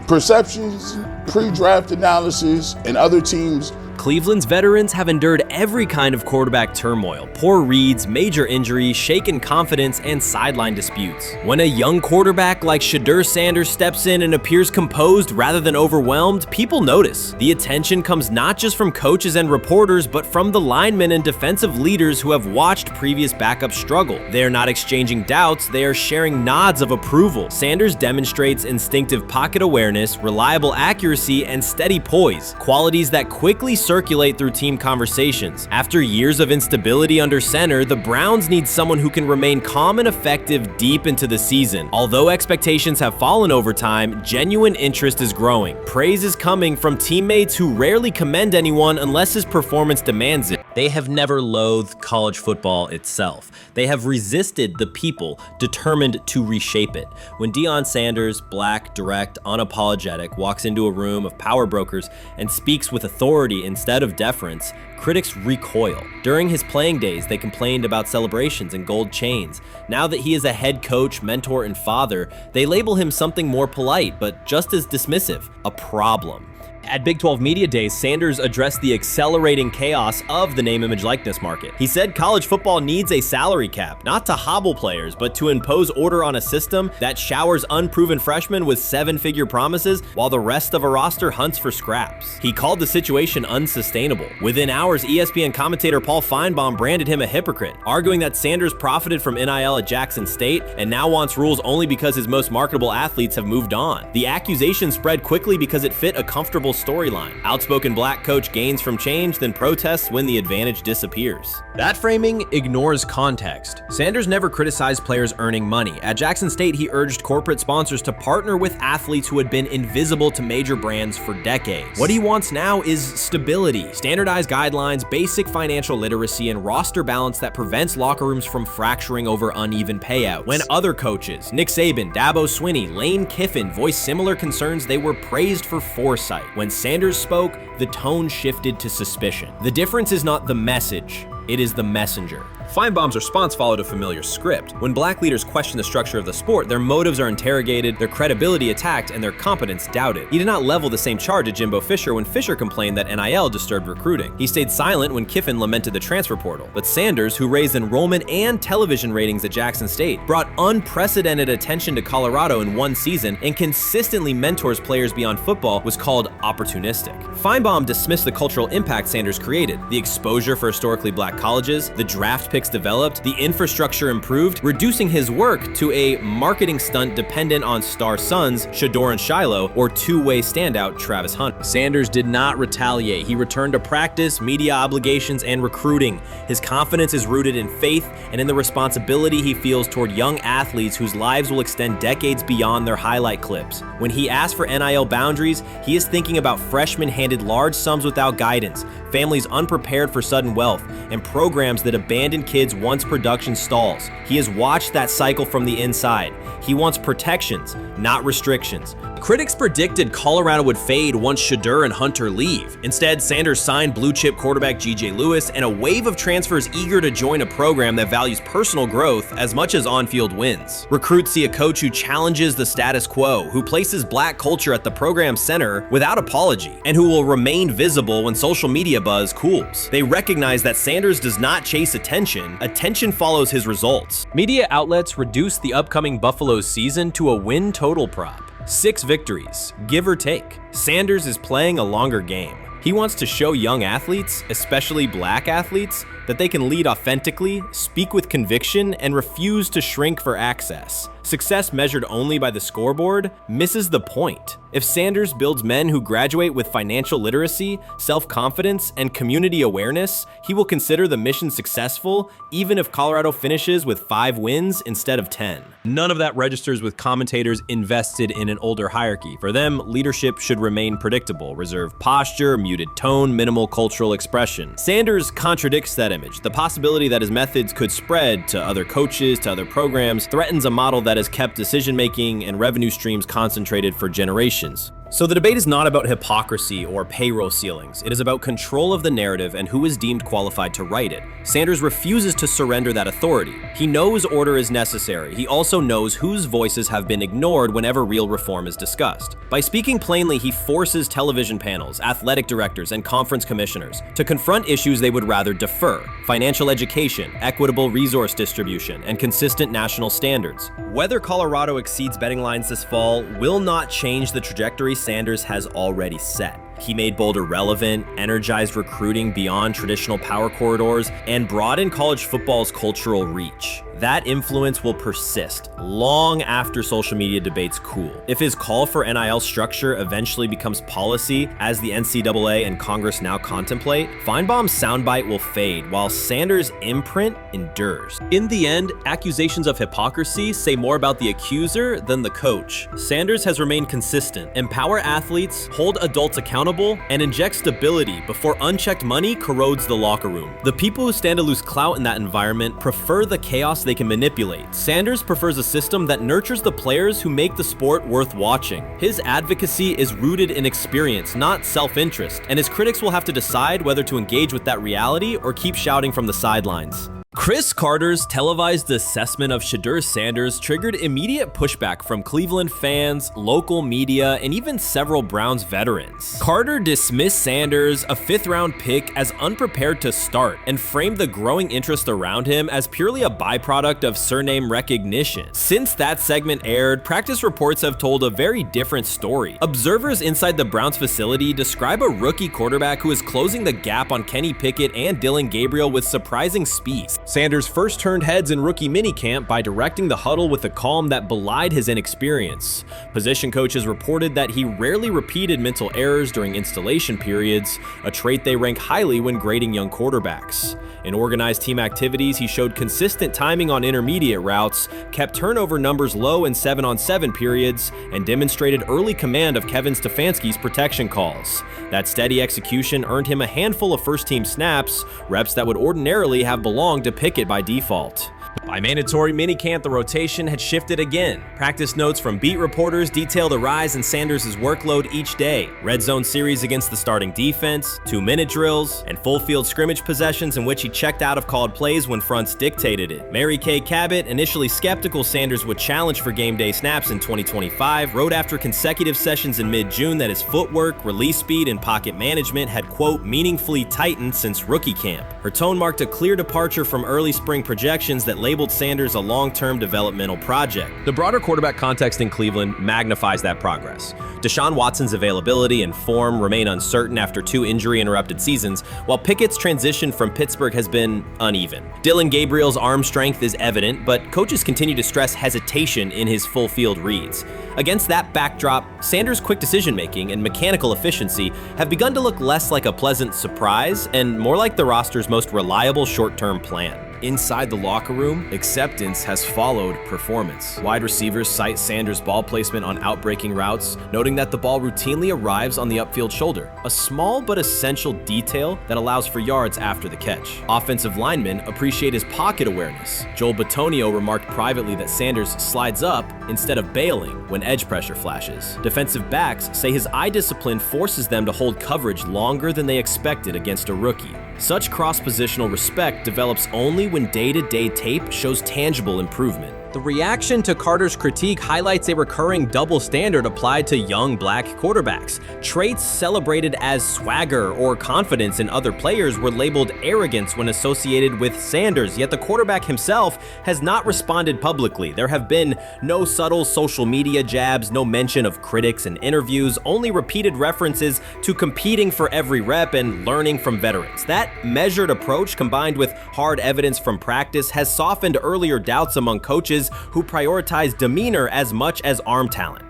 perceptions, pre-draft analysis, and other teams. Cleveland's veterans have endured every kind of quarterback turmoil: poor reads, major injuries, shaken confidence, and sideline disputes. When a young quarterback like Shedeur Sanders steps in and appears composed rather than overwhelmed, people notice. The attention comes not just from coaches and reporters, but from the linemen and defensive leaders who have watched previous backups struggle. They are not exchanging doubts, they are sharing nods of approval. Sanders demonstrates instinctive pocket awareness, reliable accuracy, and steady poise, qualities that quickly circulate through team conversations. After years of instability under center, the Browns need someone who can remain calm and effective deep into the season. Although expectations have fallen over time, genuine interest is growing. Praise is coming from teammates who rarely commend anyone unless his performance demands it. They have never loathed college football itself. They have resisted the people determined to reshape it. When Deion Sanders, black, direct, unapologetic, walks into a room of power brokers and speaks with authority instead of deference, critics recoil. During his playing days, they complained about celebrations and gold chains. Now that he is a head coach, mentor, and father, they label him something more polite, but just as dismissive: a problem. At Big 12 Media Days, Sanders addressed the accelerating chaos of the name, image, likeness market. He said college football needs a salary cap, not to hobble players, but to impose order on a system that showers unproven freshmen with 7-figure promises while the rest of a roster hunts for scraps. He called the situation unsustainable. Within hours, ESPN commentator Paul Feinbaum branded him a hypocrite, arguing that Sanders profited from NIL at Jackson State and now wants rules only because his most marketable athletes have moved on. The accusation spread quickly because it fit a comfortable storyline. Outspoken black coach gains from change, then protests when the advantage disappears. That framing ignores context. Sanders never criticized players earning money. At Jackson State, he urged corporate sponsors to partner with athletes who had been invisible to major brands for decades. What he wants now is stability, standardized guidelines, basic financial literacy, and roster balance that prevents locker rooms from fracturing over uneven payouts. When other coaches, Nick Saban, Dabo Swinney, Lane Kiffin, voiced similar concerns, they were praised for foresight. right. When Sanders spoke, the tone shifted to suspicion. The difference is not the message, it is the messenger. Feinbaum's response followed a familiar script. When black leaders question the structure of the sport, their motives are interrogated, their credibility attacked, and their competence doubted. He did not level the same charge at Jimbo Fisher when Fisher complained that NIL disturbed recruiting. He stayed silent when Kiffin lamented the transfer portal. But Sanders, who raised enrollment and television ratings at Jackson State, brought unprecedented attention to Colorado in one season and consistently mentors players beyond football, was called opportunistic. Feinbaum dismissed the cultural impact Sanders created, the exposure for historically black colleges, the draft picks developed, the infrastructure improved, reducing his work to a marketing stunt dependent on star sons Shedeur and Shiloh or two-way standout Travis Hunter. Sanders did not retaliate. He returned to practice, media obligations, and recruiting. His confidence is rooted in faith and in the responsibility he feels toward young athletes whose lives will extend decades beyond their highlight clips. When he asks for NIL boundaries, he is thinking about freshmen handed large sums without guidance, families unprepared for sudden wealth, and programs that abandon kids once production stalls. He has watched that cycle from the inside. He wants protections, not restrictions. Critics predicted Colorado would fade once Shedeur and Hunter leave. Instead, Sanders signed blue-chip quarterback G.J. Lewis and a wave of transfers eager to join a program that values personal growth as much as on-field wins. Recruits see a coach who challenges the status quo, who places black culture at the program's center without apology, and who will remain visible when social media buzz cools. They recognize that Sanders does not chase attention, attention follows his results. Media outlets reduced the upcoming Buffaloes season to a win total prop. 6 victories, give or take. Sanders is playing a longer game. He wants to show young athletes, especially black athletes, that they can lead authentically, speak with conviction, and refuse to shrink for access. Success measured only by the scoreboard misses the point. If Sanders builds men who graduate with financial literacy, self-confidence, and community awareness, he will consider the mission successful, even if Colorado finishes with 5 wins instead of 10. None of that registers with commentators invested in an older hierarchy. For them, leadership should remain predictable, reserved posture, muted tone, minimal cultural expression. Sanders contradicts that image. The possibility that his methods could spread to other coaches, to other programs, threatens a model that has kept decision-making and revenue streams concentrated for generations. So the debate is not about hypocrisy or payroll ceilings. It is about control of the narrative and who is deemed qualified to write it. Sanders refuses to surrender that authority. He knows order is necessary. He also knows whose voices have been ignored whenever real reform is discussed. By speaking plainly, he forces television panels, athletic directors, and conference commissioners to confront issues they would rather defer: financial education, equitable resource distribution, and consistent national standards. Whether Colorado exceeds betting lines this fall will not change the trajectory Sanders has already set. He made Boulder relevant, energized recruiting beyond traditional power corridors, and broadened college football's cultural reach. That influence will persist long after social media debates cool. If his call for NIL structure eventually becomes policy, as the NCAA and Congress now contemplate, Feinbaum's soundbite will fade while Sanders' imprint endures. In the end, accusations of hypocrisy say more about the accuser than the coach. Sanders has remained consistent: empower athletes, hold adults accountable, and inject stability before unchecked money corrodes the locker room. The people who stand to lose clout in that environment prefer the chaos they can manipulate. Sanders prefers a system that nurtures the players who make the sport worth watching. His advocacy is rooted in experience, not self-interest, and his critics will have to decide whether to engage with that reality or keep shouting from the sidelines. Chris Carter's televised assessment of Shedeur Sanders triggered immediate pushback from Cleveland fans, local media, and even several Browns veterans. Carter dismissed Sanders, a 5th-round pick, as unprepared to start and framed the growing interest around him as purely a byproduct of surname recognition. Since that segment aired, practice reports have told a very different story. Observers inside the Browns facility describe a rookie quarterback who is closing the gap on Kenny Pickett and Dylan Gabriel with surprising speed. Sanders first turned heads in rookie minicamp by directing the huddle with a calm that belied his inexperience. Position coaches reported that he rarely repeated mental errors during installation periods, a trait they rank highly when grading young quarterbacks. In organized team activities, he showed consistent timing on intermediate routes, kept turnover numbers low in 7-on-7 periods, and demonstrated early command of Kevin Stefanski's protection calls. That steady execution earned him a handful of first-team snaps, reps that would ordinarily have belonged to Pickett by default. By mandatory minicamp, the rotation had shifted again. Practice notes from beat reporters detail the rise in Sanders' workload each day. Red zone series against the starting defense, 2-minute drills, and full field scrimmage possessions in which he checked out of called plays when fronts dictated it. Mary Kay Cabot, initially skeptical Sanders would challenge for game day snaps in 2025, wrote after consecutive sessions in mid-June that his footwork, release speed, and pocket management had, quote, meaningfully tightened since rookie camp. Her tone marked a clear departure from early spring projections that labeled Sanders a long-term developmental project. The broader quarterback context in Cleveland magnifies that progress. Deshaun Watson's availability and form remain uncertain after 2 injury-interrupted seasons, while Pickett's transition from Pittsburgh has been uneven. Dylan Gabriel's arm strength is evident, but coaches continue to stress hesitation in his full-field reads. Against that backdrop, Sanders' quick decision-making and mechanical efficiency have begun to look less like a pleasant surprise and more like the roster's most reliable short-term plan. Inside the locker room, acceptance has followed performance. Wide receivers cite Sanders' ball placement on outbreaking routes, noting that the ball routinely arrives on the upfield shoulder, a small but essential detail that allows for yards after the catch. Offensive linemen appreciate his pocket awareness. Joel Bitonio remarked privately that Sanders slides up instead of bailing when edge pressure flashes. Defensive backs say his eye discipline forces them to hold coverage longer than they expected against a rookie. Such cross-positional respect develops only when day-to-day tape shows tangible improvement. The reaction to Carter's critique highlights a recurring double standard applied to young black quarterbacks. Traits celebrated as swagger or confidence in other players were labeled arrogance when associated with Sanders, yet the quarterback himself has not responded publicly. There have been no subtle social media jabs, no mention of critics and interviews, only repeated references to competing for every rep and learning from veterans. That measured approach, combined with hard evidence from practice, has softened earlier doubts among coaches who prioritize demeanor as much as arm talent.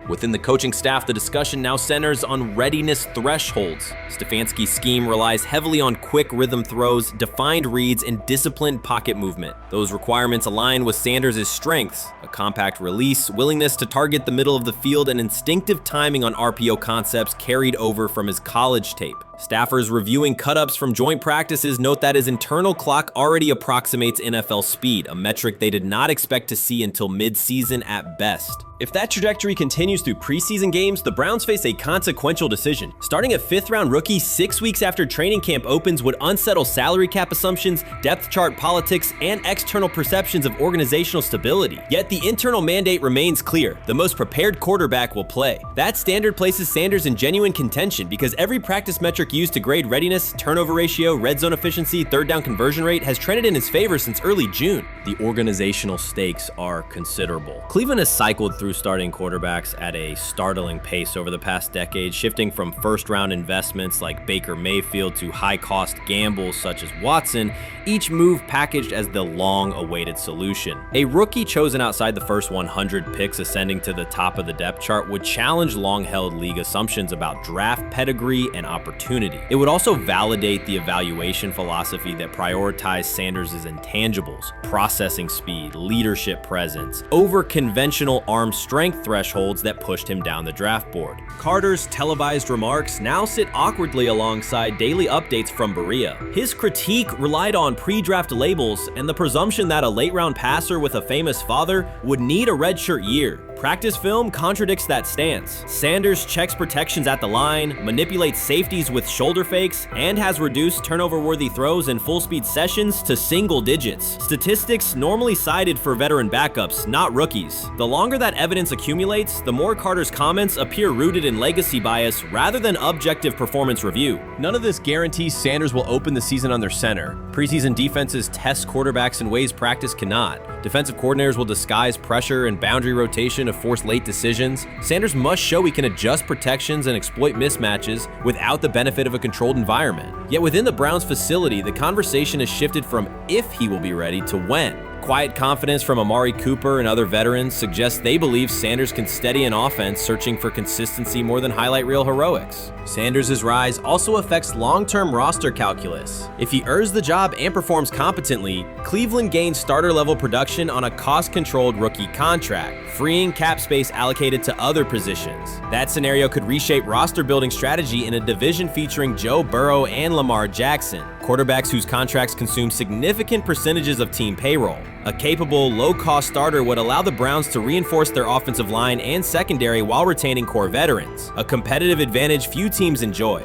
Within the coaching staff, the discussion now centers on readiness thresholds. Stefanski's scheme relies heavily on quick rhythm throws, defined reads, and disciplined pocket movement. Those requirements align with Sanders' strengths: a compact release, willingness to target the middle of the field, and instinctive timing on RPO concepts carried over from his college tape. Staffers reviewing cut-ups from joint practices note that his internal clock already approximates NFL speed, a metric they did not expect to see until mid-season at best. If that trajectory continues through preseason games, the Browns face a consequential decision. Starting a 5th-round rookie 6 weeks after training camp opens would unsettle salary cap assumptions, depth chart politics, and external perceptions of organizational stability. Yet the internal mandate remains clear: the most prepared quarterback will play. That standard places Sanders in genuine contention because every practice metric used to grade readiness, turnover ratio, red zone efficiency, third down conversion rate has trended in his favor since early June. The organizational stakes are considerable. Cleveland has cycled through starting quarterbacks at a startling pace over the past decade, shifting from first-round investments like Baker Mayfield to high-cost gambles such as Watson, each move packaged as the long-awaited solution. A rookie chosen outside the first 100 picks ascending to the top of the depth chart would challenge long-held league assumptions about draft pedigree and opportunity. It would also validate the evaluation philosophy that prioritized Sanders' intangibles: processing speed, leadership presence, over conventional arm strength thresholds that pushed him down the draft board. Carter's televised remarks now sit awkwardly alongside daily updates from Berea. His critique relied on pre-draft labels and the presumption that a late-round passer with a famous father would need a redshirt year. Practice film contradicts that stance. Sanders checks protections at the line, manipulates safeties with shoulder fakes, and has reduced turnover-worthy throws in full-speed sessions to single digits. Statistics normally cited for veteran backups, not rookies. The longer that evidence accumulates, the more Carter's comments appear rooted in legacy bias rather than objective performance review. None of this guarantees Sanders will open the season under center. Preseason defenses test quarterbacks in ways practice cannot. Defensive coordinators will disguise pressure and boundary rotation to force late decisions. Sanders must show he can adjust protections and exploit mismatches without the benefit of a controlled environment. Yet within the Browns facility, the conversation has shifted from if he will be ready to when. Quiet confidence from Amari Cooper and other veterans suggests they believe Sanders can steady an offense searching for consistency more than highlight reel heroics. Sanders' rise also affects long-term roster calculus. If he earns the job and performs competently, Cleveland gains starter-level production on a cost-controlled rookie contract, freeing cap space allocated to other positions. That scenario could reshape roster-building strategy in a division featuring Joe Burrow and Lamar Jackson. quarterbacks whose contracts consume significant percentages of team payroll. A capable, low-cost starter would allow the Browns to reinforce their offensive line and secondary while retaining core veterans, a competitive advantage few teams enjoy.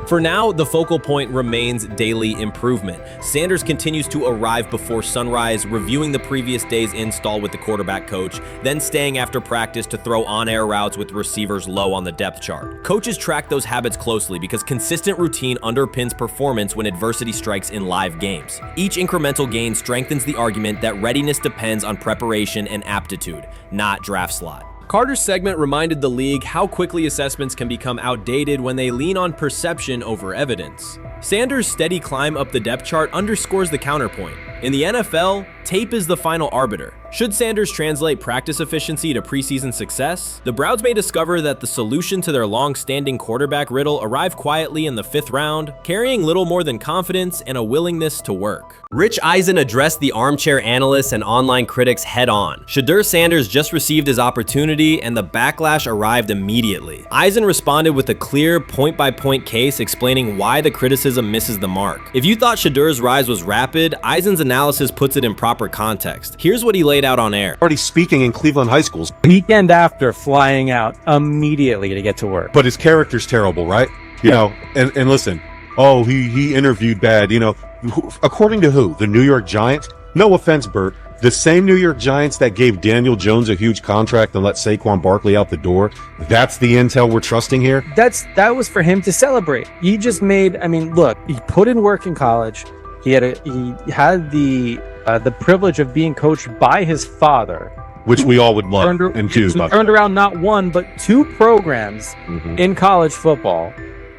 For now, the focal point remains daily improvement. Sanders continues to arrive before sunrise, reviewing the previous day's install with the quarterback coach, then staying after practice to throw on-air routes with receivers low on the depth chart. Coaches track those habits closely because consistent routine underpins performance when adversity strikes in live games. Each incremental gain strengthens the argument that readiness depends on preparation and aptitude, not draft slot. Carter's segment reminded the league how quickly assessments can become outdated when they lean on perception over evidence. Sanders' steady climb up the depth chart underscores the counterpoint. In the NFL, tape is the final arbiter. Should Sanders translate practice efficiency to preseason success? The Browns may discover that the solution to their long-standing quarterback riddle arrived quietly in the 5th round, carrying little more than confidence and a willingness to work. Rich Eisen addressed the armchair analysts and online critics head-on. Shedeur Sanders just received his opportunity, and the backlash arrived immediately. Eisen responded with a clear, point-by-point case explaining why the criticism misses the mark. If you thought Shedeur's rise was rapid, Eisen's analysis puts it in proper context. Here's what he laid out on air. Already speaking in Cleveland high schools. Weekend after, flying out immediately to get to work. But his character's terrible, right? You know, and listen, oh, he interviewed bad, you know. According to who? The New York Giants? No offense, Bert. The same New York Giants that gave Daniel Jones a huge contract and let Saquon Barkley out the door. That's the intel we're trusting here? That was for him to celebrate. He just made, I mean, look, he put in work in college. He had the privilege of being coached by his father, which we all would love and do. Turned around not one but 2 programs in college football,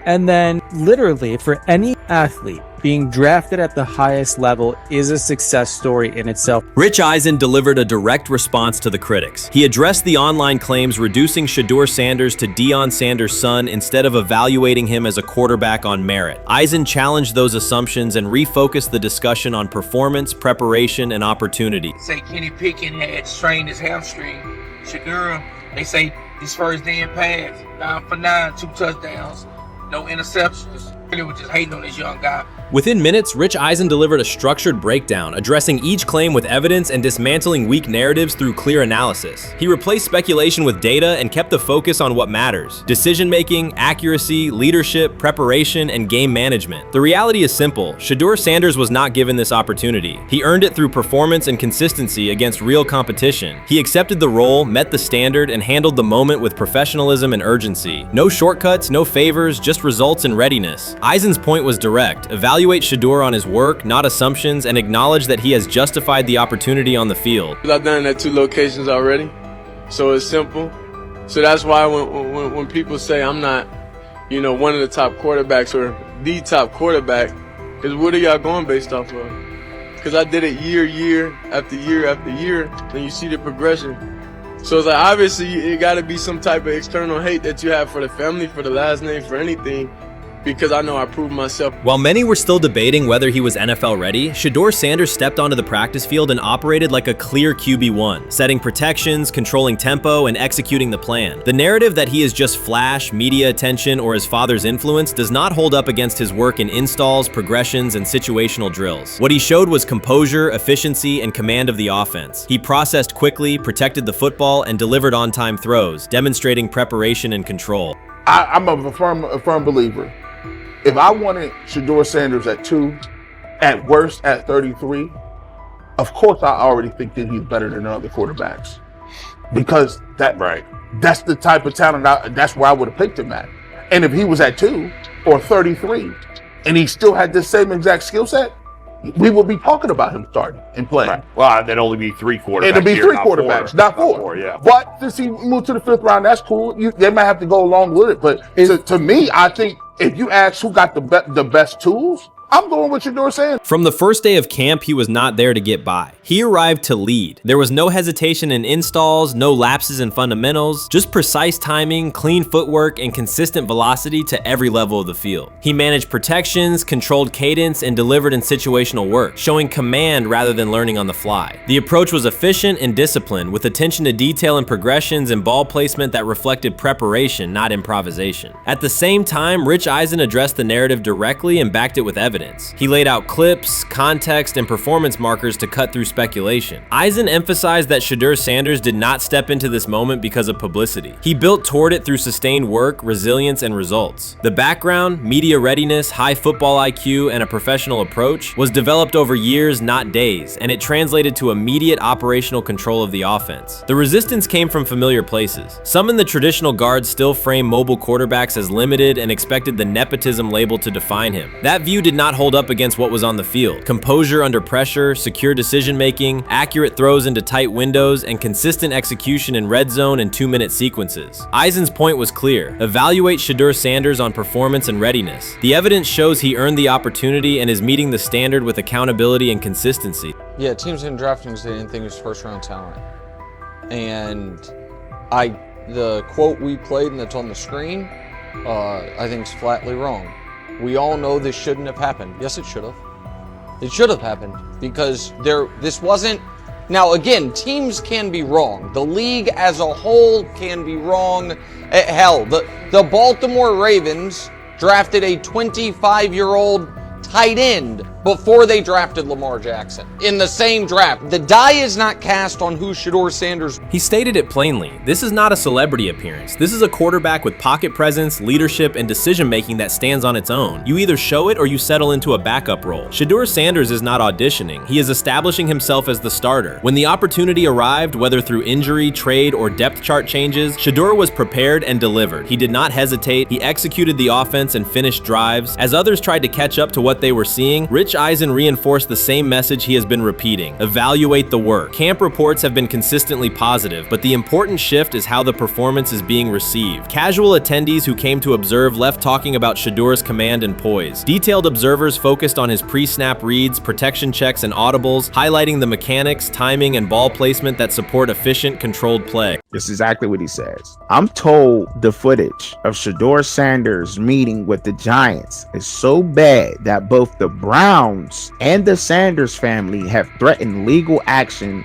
and then literally for any athlete, being drafted at the highest level is a success story in itself. Rich Eisen delivered a direct response to the critics. He addressed the online claims reducing Shedeur Sanders to Deion Sanders' son instead of evaluating him as a quarterback on merit. Eisen challenged those assumptions and refocused the discussion on performance, preparation, and opportunity. Say Kenny Pickett had strained his hamstring. Shedeur, they say his first day in pass, 9 for 9, 2 touchdowns, no interceptions. Really was just hating on this young guy. Within minutes, Rich Eisen delivered a structured breakdown, addressing each claim with evidence and dismantling weak narratives through clear analysis. He replaced speculation with data and kept the focus on what matters: decision-making, accuracy, leadership, preparation, and game management. The reality is simple. Shedeur Sanders was not given this opportunity. He earned it through performance and consistency against real competition. He accepted the role, met the standard, and handled the moment with professionalism and urgency. No shortcuts, no favors, just results and readiness. Eisen's point was direct. Evaluate Shedeur on his work, not assumptions, and acknowledge that he has justified the opportunity on the field. I've done it at 2 locations already, so it's simple. So that's why when people say I'm not, you know, one of the top quarterbacks or the top quarterback, because what are y'all going based off of? Because I did it year after year after year, and you see the progression. So it's like, obviously, it got to be some type of external hate that you have for the family, for the last name, for anything, because I know I proved myself. While many were still debating whether he was NFL ready, Shedeur Sanders stepped onto the practice field and operated like a clear QB1, setting protections, controlling tempo, and executing the plan. The narrative that he is just flash, media attention, or his father's influence does not hold up against his work in installs, progressions, and situational drills. What he showed was composure, efficiency, and command of the offense. He processed quickly, protected the football, and delivered on-time throws, demonstrating preparation and control. I'm a firm believer. If I wanted Shedeur Sanders at 2, at worst at 33, of course I already think that he's better than other quarterbacks, because that's the type of talent. That's where I would have picked him at. And if he was at 2 or 33, and he still had the same exact skill set, we would be talking about him starting and playing. Right. Well, there'd only be 3 quarterbacks. It'd be 3 quarterbacks, not 4. Yeah. But since he moved to the 5th round, that's cool. They might have to go along with it. But to me, I think if you ask who got the best tools, I'm going with Shedeur Sanders. From the first day of camp, he was not there to get by. He arrived to lead. There was no hesitation in installs, no lapses in fundamentals, just precise timing, clean footwork, and consistent velocity to every level of the field. He managed protections, controlled cadence, and delivered in situational work, showing command rather than learning on the fly. The approach was efficient and disciplined, with attention to detail and progressions and ball placement that reflected preparation, not improvisation. At the same time, Rich Eisen addressed the narrative directly and backed it with evidence. evidence. He laid out clips, context, and performance markers to cut through speculation. Eisen emphasized that Shedeur Sanders did not step into this moment because of publicity. He built toward it through sustained work, resilience, and results. The background, media readiness, high football IQ, and a professional approach was developed over years, not days, and it translated to immediate operational control of the offense. The resistance came from familiar places. Some in the traditional guard still frame mobile quarterbacks as limited and expected the nepotism label to define him. That view did not hold up against what was on the field. Composure under pressure, secure decision-making, accurate throws into tight windows, and consistent execution in red zone and 2-minute sequences. Eisen's point was clear. Evaluate Shedeur Sanders on performance and readiness. The evidence shows he earned the opportunity and is meeting the standard with accountability and consistency. Yeah, teams didn't draft him because they didn't think he was first-round talent. And the quote we played and that's on the screen, I think is flatly wrong. We all know this shouldn't have happened. Yes, it should have. It should have happened because this wasn't. Now, again, teams can be wrong. The league as a whole can be wrong. Hell, the Baltimore Ravens drafted a 25-year-old tight end before they drafted Lamar Jackson in the same draft. The die is not cast on who Shedeur Sanders. He stated it plainly. This is not a celebrity appearance. This is a quarterback with pocket presence, leadership, and decision-making that stands on its own. You either show it or you settle into a backup role. Shedeur Sanders is not auditioning. He is establishing himself as the starter. When the opportunity arrived, whether through injury, trade, or depth chart changes, Shedeur was prepared and delivered. He did not hesitate. He executed the offense and finished drives. As others tried to catch up to what they were seeing, Rich Eisen reinforced the same message he has been repeating: evaluate the work. Camp reports have been consistently positive, but the important shift is how the performance is being received. Casual attendees who came to observe left talking about Shedeur's command and poise. Detailed observers focused on his pre-snap reads, protection checks, and audibles, highlighting the mechanics, timing, and ball placement that support efficient, controlled play. This is exactly what he says. I'm told the footage of Shedeur Sanders meeting with the Giants is so bad that both the Browns and the Sanders family have threatened legal action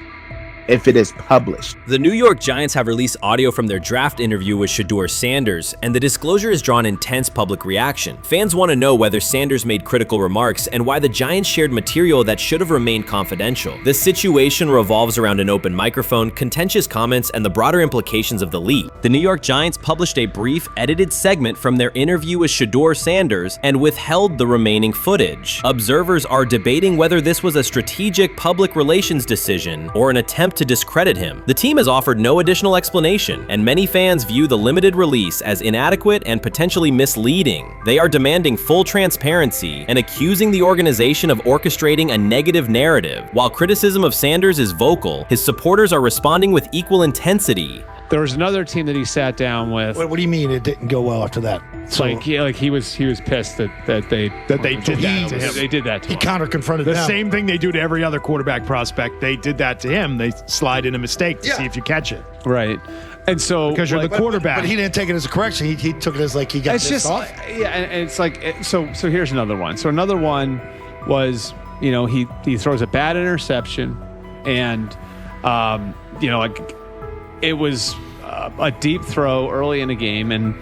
if it is published. The New York Giants have released audio from their draft interview with Shedeur Sanders, and the disclosure has drawn intense public reaction. Fans want to know whether Sanders made critical remarks and why the Giants shared material that should have remained confidential. The situation revolves around an open microphone, contentious comments, and the broader implications of the leak. The New York Giants published a brief, edited segment from their interview with Shedeur Sanders and withheld the remaining footage. Observers are debating whether this was a strategic public relations decision or an attempt to discredit him. The team has offered no additional explanation, and many fans view the limited release as inadequate and potentially misleading. They are demanding full transparency and accusing the organization of orchestrating a negative narrative. While criticism of Sanders is vocal, his supporters are responding with equal intensity. There was another team that he sat down with. What do you mean it didn't go well after that? So, he was pissed that they did that to him. They did that to him. He counter confronted the them. same thing they do to every other quarterback prospect. They did that to him. They slide in a mistake to see if you catch it. Right. And so because you're the quarterback. But he didn't take it as a correction. He took it as like he got pissed off. Yeah, and it's like so here's another one. So another one was, he throws a bad interception, and it was a deep throw early in the game, and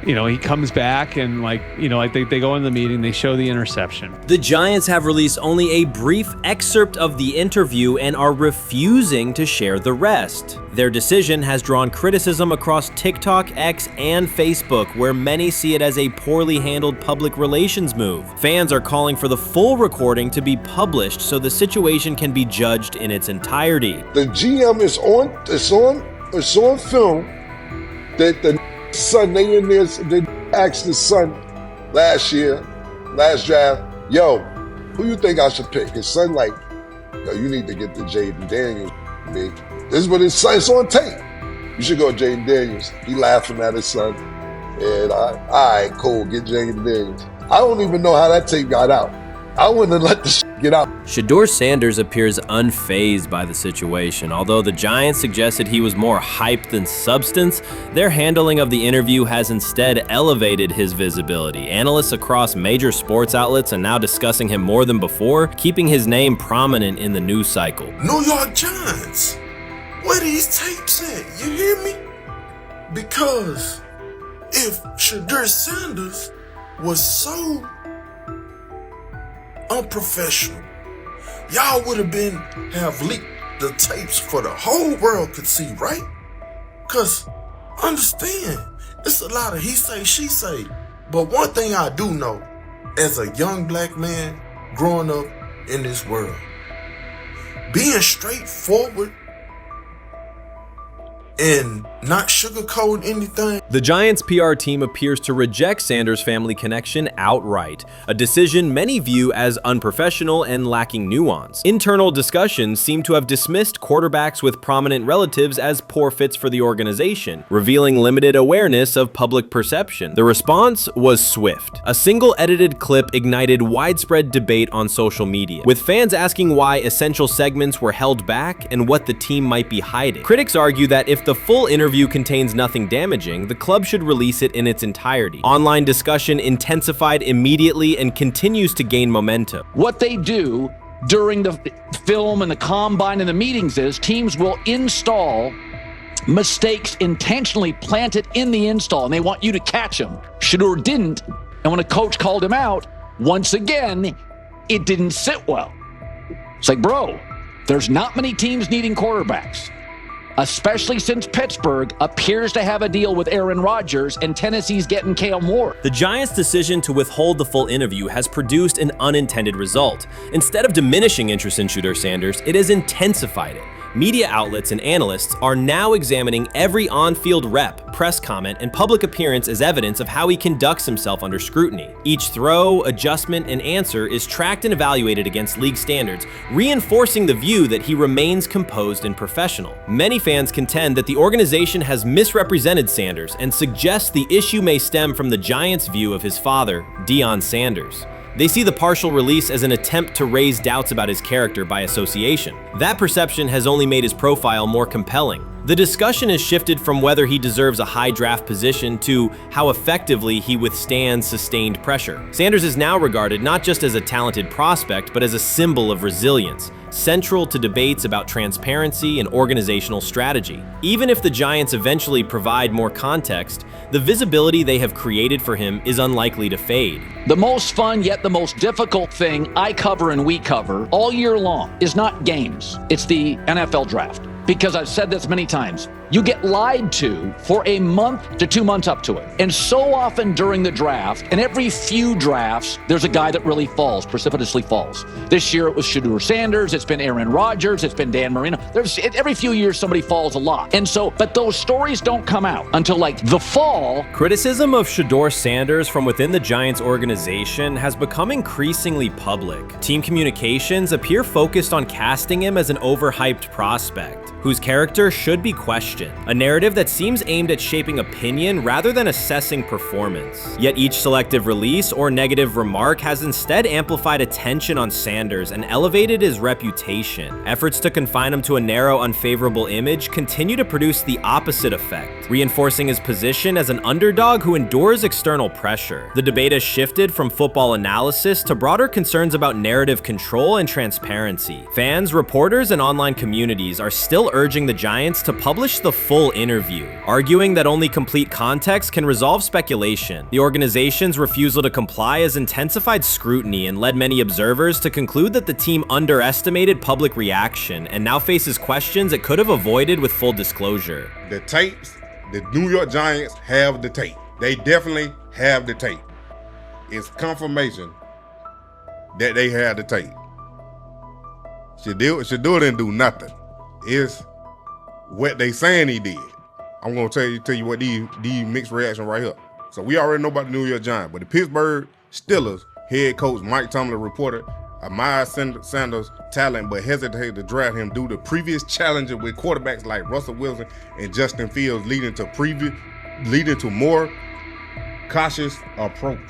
he comes back and they go in the meeting, they show the interception. The Giants have released only a brief excerpt of the interview and are refusing to share the rest. Their decision has drawn criticism across TikTok, X, and Facebook, where many see it as a poorly handled public relations move. Fans are calling for the full recording to be published so the situation can be judged in its entirety. The GM is on film that the son, they asked the son last draft, yo, who you think I should pick? His son yo, you need to get the Jaden Daniels, big. This is what his son, it's on tape. You should go Jaden Daniels. He laughing at his son. And all right, cool, get Jaden Daniels. I don't even know how that tape got out. I wouldn't have let the get out. Shedeur Sanders appears unfazed by the situation. Although the Giants suggested he was more hype than substance, their handling of the interview has instead elevated his visibility. Analysts across major sports outlets are now discussing him more than before, keeping his name prominent in the news cycle. New York Giants, where these tapes at? You hear me? Because if Shedeur Sanders was so unprofessional. Y'all would have leaked the tapes for the whole world could see, right? Cause understand, it's a lot of he say, she say. But one thing I do know, as a young black man growing up in this world, being straightforward and not sugarcoating anything. The Giants' PR team appears to reject Sanders' family connection outright, a decision many view as unprofessional and lacking nuance. Internal discussions seem to have dismissed quarterbacks with prominent relatives as poor fits for the organization, revealing limited awareness of public perception. The response was swift. A single edited clip ignited widespread debate on social media, with fans asking why essential segments were held back and what the team might be hiding. Critics argue that if the full interview contains nothing damaging, the club should release it in its entirety. Online discussion intensified immediately and continues to gain momentum. What they do during the film and the combine and the meetings is teams will install mistakes intentionally planted in the install, and they want you to catch them. Shedeur didn't, and when a coach called him out, once again, it didn't sit well. It's like, bro, there's not many teams needing quarterbacks, especially since Pittsburgh appears to have a deal with Aaron Rodgers and Tennessee's getting Kale Moore. The Giants' decision to withhold the full interview has produced an unintended result. Instead of diminishing interest in Shedeur Sanders, it has intensified it. Media outlets and analysts are now examining every on-field rep, press comment, and public appearance as evidence of how he conducts himself under scrutiny. Each throw, adjustment, and answer is tracked and evaluated against league standards, reinforcing the view that he remains composed and professional. Many fans contend that the organization has misrepresented Sanders and suggest the issue may stem from the Giants' view of his father, Deion Sanders. They see the partial release as an attempt to raise doubts about his character by association. That perception has only made his profile more compelling. The discussion has shifted from whether he deserves a high draft position to how effectively he withstands sustained pressure. Sanders is now regarded not just as a talented prospect, but as a symbol of resilience, central to debates about transparency and organizational strategy. Even if the Giants eventually provide more context, the visibility they have created for him is unlikely to fade. The most fun yet the most difficult thing I cover and we cover all year long is not games. It's the NFL draft. Because I've said this many times, you get lied to for a month to 2 months up to it. And so often during the draft, and every few drafts, there's a guy that really falls, precipitously falls. This year it was Shedeur Sanders, it's been Aaron Rodgers, it's been Dan Marino. Every few years somebody falls a lot. And so, but those stories don't come out until like the fall. Criticism of Shedeur Sanders from within the Giants organization has become increasingly public. Team communications appear focused on casting him as an overhyped prospect, whose character should be questioned, a narrative that seems aimed at shaping opinion rather than assessing performance. Yet each selective release or negative remark has instead amplified attention on Sanders and elevated his reputation. Efforts to confine him to a narrow, unfavorable image continue to produce the opposite effect, reinforcing his position as an underdog who endures external pressure. The debate has shifted from football analysis to broader concerns about narrative control and transparency. Fans, reporters, and online communities are still urging the Giants to publish the full interview, arguing that only complete context can resolve speculation. The organization's refusal to comply has intensified scrutiny and led many observers to conclude that the team underestimated public reaction and now faces questions it could have avoided with full disclosure. The tapes, the New York Giants have the tape. They definitely have the tape. It's confirmation that they have the tape. Shedeur didn't do nothing. Is what they saying he did. I'm gonna tell you what these mixed reaction right here. So we already know about the New York Giants, but the Pittsburgh Steelers head coach Mike Tomlin reported admired Sanders' talent, but hesitated to draft him due to previous challenges with quarterbacks like Russell Wilson and Justin Fields, leading to more cautious approach.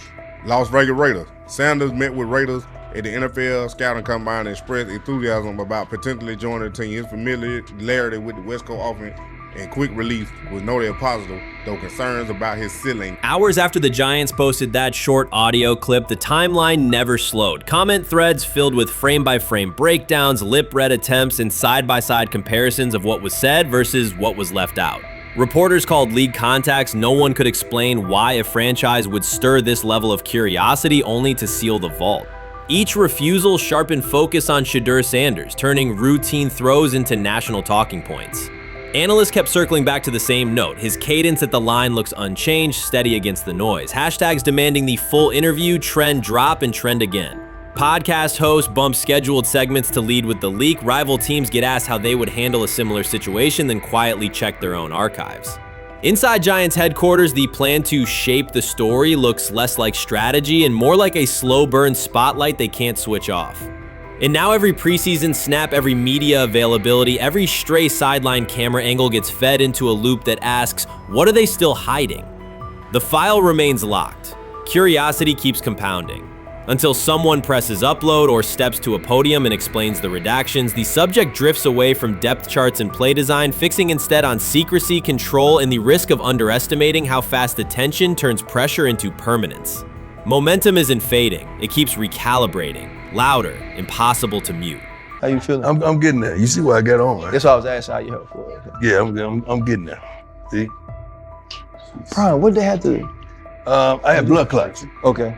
Las Vegas Raiders. Sanders met with Raiders at the NFL scouting combine and expressed enthusiasm about potentially joining the team. His familiarity with the West Coast offense and quick release was noted positive, though concerns about his ceiling. Hours after the Giants posted that short audio clip, the timeline never slowed. Comment threads filled with frame-by-frame breakdowns, lip-read attempts, and side-by-side comparisons of what was said versus what was left out. Reporters called league contacts. No one could explain why a franchise would stir this level of curiosity only to seal the vault. Each refusal sharpened focus on Shedeur Sanders, turning routine throws into national talking points. Analysts kept circling back to the same note. His cadence at the line looks unchanged, steady against the noise. Hashtags demanding the full interview, trend drop, and trend again. Podcast hosts bump scheduled segments to lead with the leak. Rival teams get asked how they would handle a similar situation, then quietly check their own archives. Inside Giants headquarters, the plan to shape the story looks less like strategy and more like a slow burn spotlight they can't switch off. And now every preseason snap, every media availability, every stray sideline camera angle gets fed into a loop that asks, what are they still hiding? The file remains locked. Curiosity keeps compounding. Until someone presses upload or steps to a podium and explains the redactions, the subject drifts away from depth charts and play design, fixing instead on secrecy, control, and the risk of underestimating how fast attention turns pressure into permanence. Momentum isn't fading, it keeps recalibrating. Louder, impossible to mute. How you feeling? I'm getting there. You see what I got on, right? That's why I was asking how you help for it. Yeah, I'm getting there. See? Brian, what they had to? I had blood clots. Okay.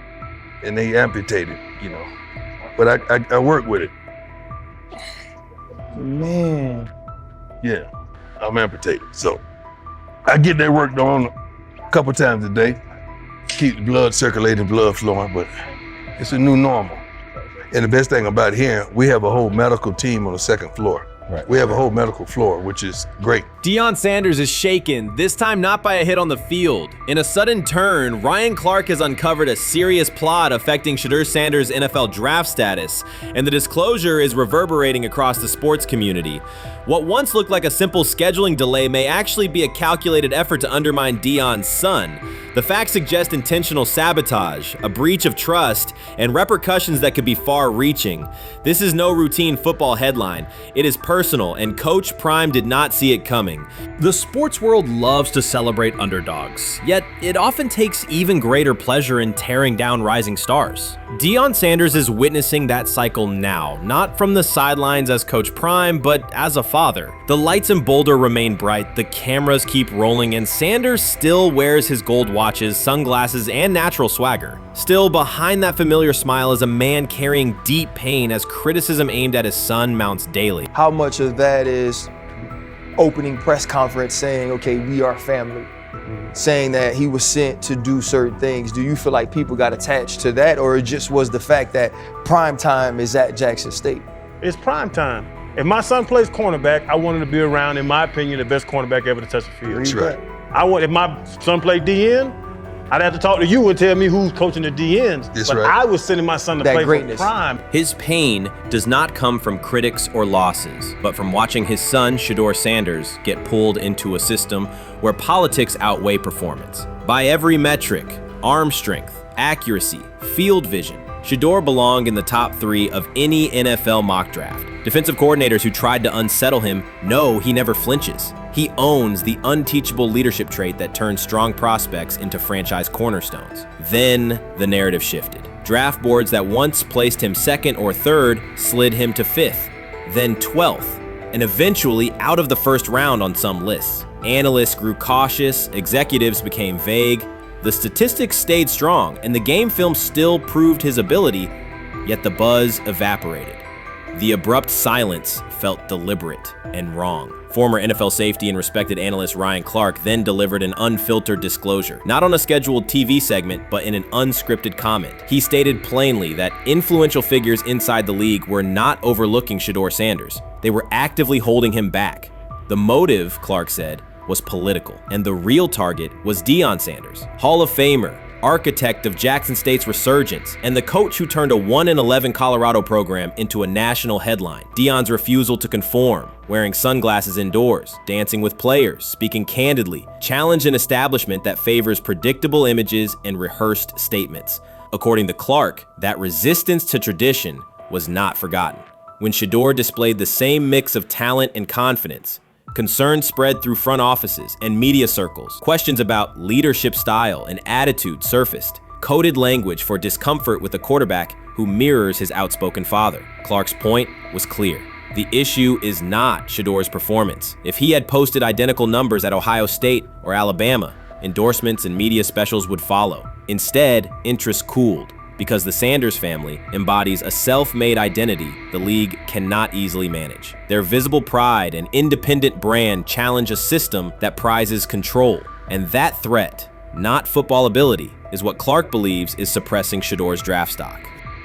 And they amputated, But I work with it. Man. Yeah, I'm amputated. So I get that worked on a couple times a day. Keep the blood circulating, blood flowing, but it's a new normal. And the best thing about here, we have a whole medical team on the second floor. Right. We have a whole medical floor, which is great. Deion Sanders is shaken, this time not by a hit on the field. In a sudden turn, Ryan Clark has uncovered a serious plot affecting Shedeur Sanders' NFL draft status, and the disclosure is reverberating across the sports community. What once looked like a simple scheduling delay may actually be a calculated effort to undermine Deion's son. The facts suggest intentional sabotage, a breach of trust, and repercussions that could be far-reaching. This is no routine football headline. It is personal, and Coach Prime did not see it coming. The sports world loves to celebrate underdogs, yet it often takes even greater pleasure in tearing down rising stars. Deion Sanders is witnessing that cycle now, not from the sidelines as Coach Prime, but as a father. The lights in Boulder remain bright, the cameras keep rolling, and Sanders still wears his gold watches, sunglasses, and natural swagger. Still, behind that familiar smile is a man carrying deep pain as criticism aimed at his son mounts daily. How much of that is opening press conference saying, okay, we are family, saying that he was sent to do certain things? Do you feel like people got attached to that, or it just was the fact that prime time is at Jackson State? It's prime time. If my son plays cornerback, I want him to be around, in my opinion, the best cornerback ever to touch the field. That's right. If my son played DN, I'd have to talk to you and tell me who's coaching the DNs. That's but right. I was sending my son to play for prime. His pain does not come from critics or losses, but from watching his son, Shedeur Sanders, get pulled into a system where politics outweigh performance. By every metric, arm strength, accuracy, field vision, Shedeur belonged in the top 3 of any NFL mock draft. Defensive coordinators who tried to unsettle him know he never flinches. He owns the unteachable leadership trait that turns strong prospects into franchise cornerstones. Then the narrative shifted. Draft boards that once placed him 2nd or 3rd slid him to 5th, then 12th, and eventually out of the 1st round on some lists. Analysts grew cautious, executives became vague. The statistics stayed strong, and the game film still proved his ability, yet the buzz evaporated. The abrupt silence felt deliberate and wrong. Former NFL safety and respected analyst Ryan Clark then delivered an unfiltered disclosure, not on a scheduled TV segment, but in an unscripted comment. He stated plainly that influential figures inside the league were not overlooking Shedeur Sanders. They were actively holding him back. The motive, Clark said, was political, and the real target was Deion Sanders, Hall of Famer, architect of Jackson State's resurgence, and the coach who turned a 1-11 Colorado program into a national headline. Deion's refusal to conform, wearing sunglasses indoors, dancing with players, speaking candidly, challenged an establishment that favors predictable images and rehearsed statements. According to Clark, that resistance to tradition was not forgotten. When Shedeur displayed the same mix of talent and confidence, concern spread through front offices and media circles. Questions about leadership style and attitude surfaced. Coded language for discomfort with a quarterback who mirrors his outspoken father. Clark's point was clear. The issue is not Shedeur's performance. If he had posted identical numbers at Ohio State or Alabama, endorsements and media specials would follow. Instead, interest cooled. because the Sanders family embodies a self-made identity the league cannot easily manage. Their visible pride and independent brand challenge a system that prizes control. And that threat, not football ability, is what Clark believes is suppressing Shedeur's draft stock.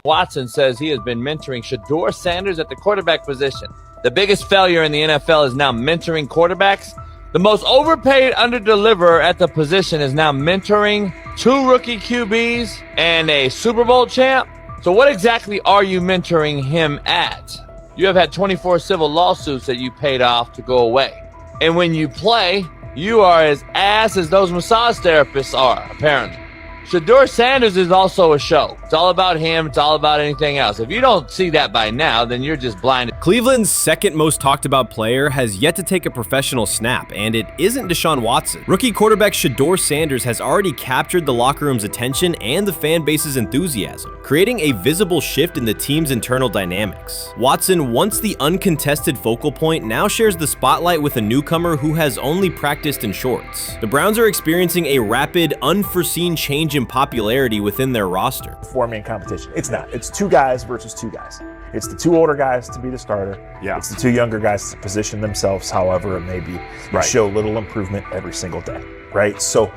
Watson says he has been mentoring Shedeur Sanders at the quarterback position. The biggest failure in the NFL is now mentoring quarterbacks. The most overpaid underdeliverer at the position is now mentoring 2 rookie QBs and a Super Bowl champ. So what exactly are you mentoring him at? You have had 24 civil lawsuits that you paid off to go away. And when you play, you are as ass as those massage therapists are, apparently. Shedeur Sanders is also a show. It's all about him. It's all about anything else. If you don't see that by now, then you're just blinded. Cleveland's second most talked about player has yet to take a professional snap, and it isn't Deshaun Watson. Rookie quarterback Shedeur Sanders has already captured the locker room's attention and the fan base's enthusiasm, creating a visible shift in the team's internal dynamics. Watson, once the uncontested focal point, now shares the spotlight with a newcomer who has only practiced in shorts. The Browns are experiencing a rapid, unforeseen change in popularity within their roster. Four-man competition. It's not. It's 2 guys versus 2 guys. It's the 2 older guys to be the starter. Yeah. It's the 2 younger guys to position themselves however it may be and show little improvement every single day, right? So,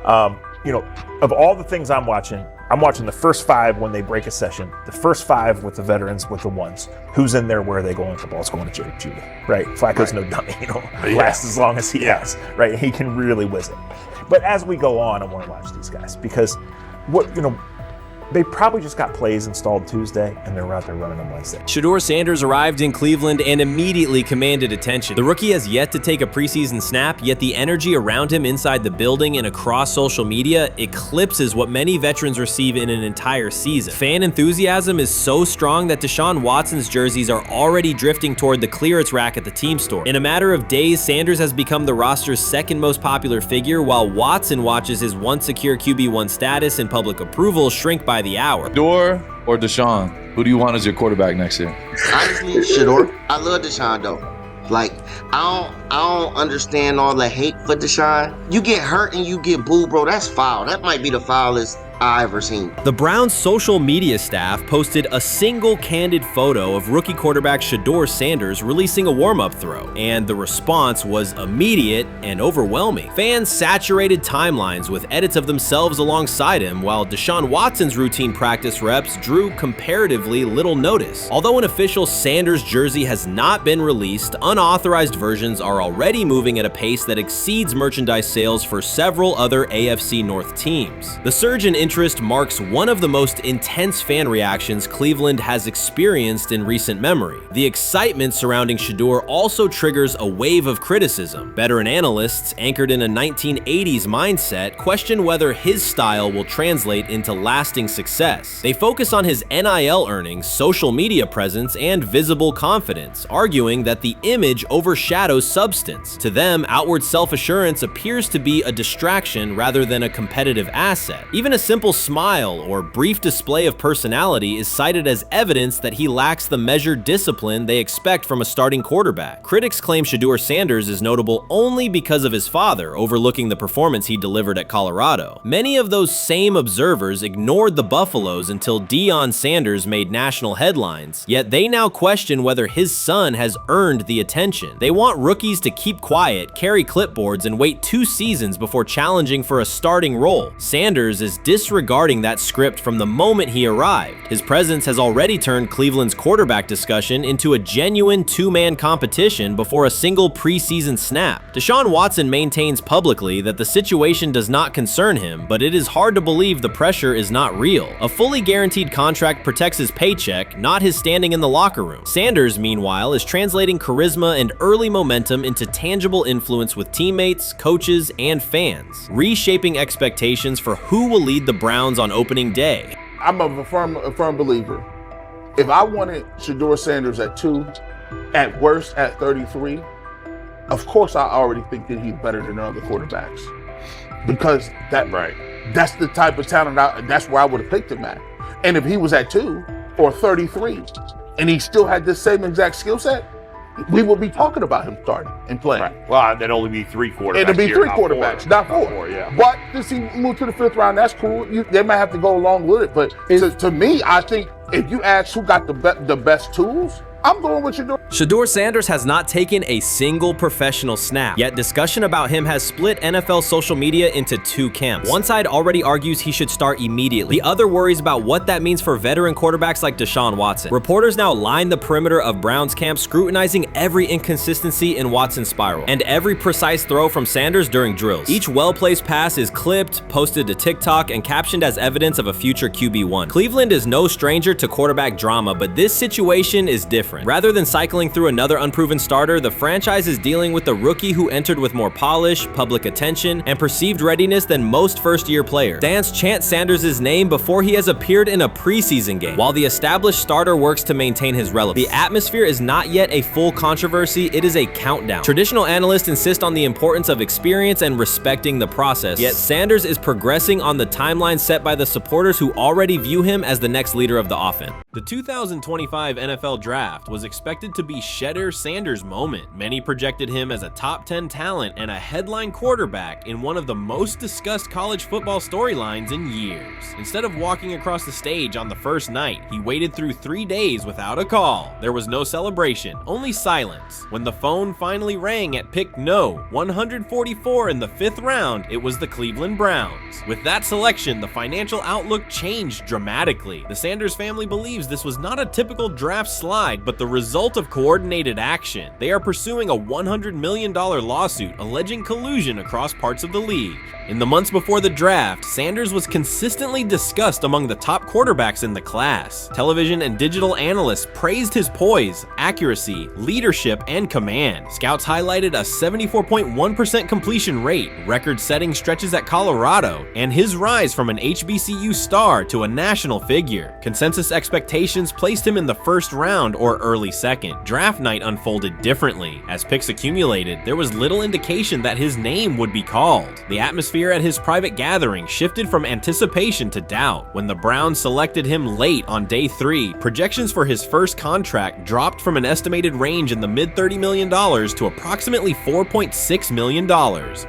of all the things I'm watching the first 5 when they break a session, the first 5 with the veterans, with the ones. Who's in there, where are they going? The ball's going to Jerry Jeudy, right? Flacco's no dummy, lasts as long as he has, right? He can really whiz it. But as we go on, I want to watch these guys because they probably just got plays installed Tuesday, and they're out there running on Wednesday. Shedeur Sanders arrived in Cleveland and immediately commanded attention. The rookie has yet to take a preseason snap, yet the energy around him inside the building and across social media eclipses what many veterans receive in an entire season. Fan enthusiasm is so strong that Deshaun Watson's jerseys are already drifting toward the clearance rack at the team store. In a matter of days, Sanders has become the roster's second most popular figure, while Watson watches his once secure QB1 status and public approval shrink by the hour. Shedeur or Deshaun? Who do you want as your quarterback next year? Honestly, Shedeur. I love Deshaun though. Like, I don't understand all the hate for Deshaun. You get hurt and you get booed, bro. That's foul. That might be the foulest I ever seen. The Browns' social media staff posted a single candid photo of rookie quarterback Shedeur Sanders releasing a warm-up throw, and the response was immediate and overwhelming. Fans saturated timelines with edits of themselves alongside him, while Deshaun Watson's routine practice reps drew comparatively little notice. Although an official Sanders jersey has not been released, unauthorized versions are already moving at a pace that exceeds merchandise sales for several other AFC North teams. The surge in interest marks one of the most intense fan reactions Cleveland has experienced in recent memory. The excitement surrounding Shedeur also triggers a wave of criticism. Veteran analysts, anchored in a 1980s mindset, question whether his style will translate into lasting success. They focus on his NIL earnings, social media presence, and visible confidence, arguing that the image overshadows substance. To them, outward self-assurance appears to be a distraction rather than a competitive asset. Even a simple smile or brief display of personality is cited as evidence that he lacks the measured discipline they expect from a starting quarterback. Critics claim Shedeur Sanders is notable only because of his father, overlooking the performance he delivered at Colorado. Many of those same observers ignored the Buffaloes until Deion Sanders made national headlines, yet they now question whether his son has earned the attention. They want rookies to keep quiet, carry clipboards, and wait 2 seasons before challenging for a starting role. Sanders is disregarding that script from the moment he arrived. His presence has already turned Cleveland's quarterback discussion into a genuine 2-man competition before a single preseason snap. Deshaun Watson maintains publicly that the situation does not concern him, but it is hard to believe the pressure is not real. A fully guaranteed contract protects his paycheck, not his standing in the locker room. Sanders, meanwhile, is translating charisma and early momentum into tangible influence with teammates, coaches, and fans, reshaping expectations for who will lead the Browns on opening day. I'm a firm believer. If I wanted Shedeur Sanders at 2, at worst at 33, of course I already think that he's better than other quarterbacks. Because that's the type of talent, that's where I would have picked him at. And if he was at 2 or 33, and he still had this same exact skill set, we will be talking about him starting and playing. Right. Well, there'd only be 3 quarterbacks. It'll be here, 3 not quarterbacks, 4. not 4. Yeah. But to see move to the 5th round, that's cool. They might have to go along with it. But to me, I think if you ask who got the best tools, I'm going with Shedeur. Shedeur Sanders has not taken a single professional snap, yet discussion about him has split NFL social media into 2 camps. One side already argues he should start immediately. The other worries about what that means for veteran quarterbacks like Deshaun Watson. Reporters now line the perimeter of Browns camp, scrutinizing every inconsistency in Watson's spiral and every precise throw from Sanders during drills. Each well-placed pass is clipped, posted to TikTok, and captioned as evidence of a future QB1. Cleveland is no stranger to quarterback drama, but this situation is different. Rather than cycling through another unproven starter, the franchise is dealing with a rookie who entered with more polish, public attention, and perceived readiness than most first-year players. Fans chant Sanders' name before he has appeared in a preseason game, while the established starter works to maintain his relevance. The atmosphere is not yet a full controversy, it is a countdown. Traditional analysts insist on the importance of experience and respecting the process, yet Sanders is progressing on the timeline set by the supporters who already view him as the next leader of the offense. The 2025 NFL Draft was expected to be Shedeur Sanders' moment. Many projected him as a top 10 talent and a headline quarterback in one of the most discussed college football storylines in years. Instead of walking across the stage on the first night, he waited through 3 days without a call. There was no celebration, only silence. When the phone finally rang at pick no 144 in the 5th round, it was the Cleveland Browns. With that selection, the financial outlook changed dramatically. The Sanders family believes this was not a typical draft slide, but the result of coordinated action. They are pursuing a $100 million lawsuit alleging collusion across parts of the league. In the months before the draft, Sanders was consistently discussed among the top quarterbacks in the class. Television and digital analysts praised his poise, accuracy, leadership, and command. Scouts highlighted a 74.1% completion rate, record-setting stretches at Colorado, and his rise from an HBCU star to a national figure. Consensus expectations placed him in the 1st round or early 2nd. Draft night unfolded differently. As picks accumulated, there was little indication that his name would be called. The atmosphere at his private gathering shifted from anticipation to doubt. When the Browns selected him late on day 3, projections for his first contract dropped from an estimated range in the mid-$30 million to approximately $4.6 million,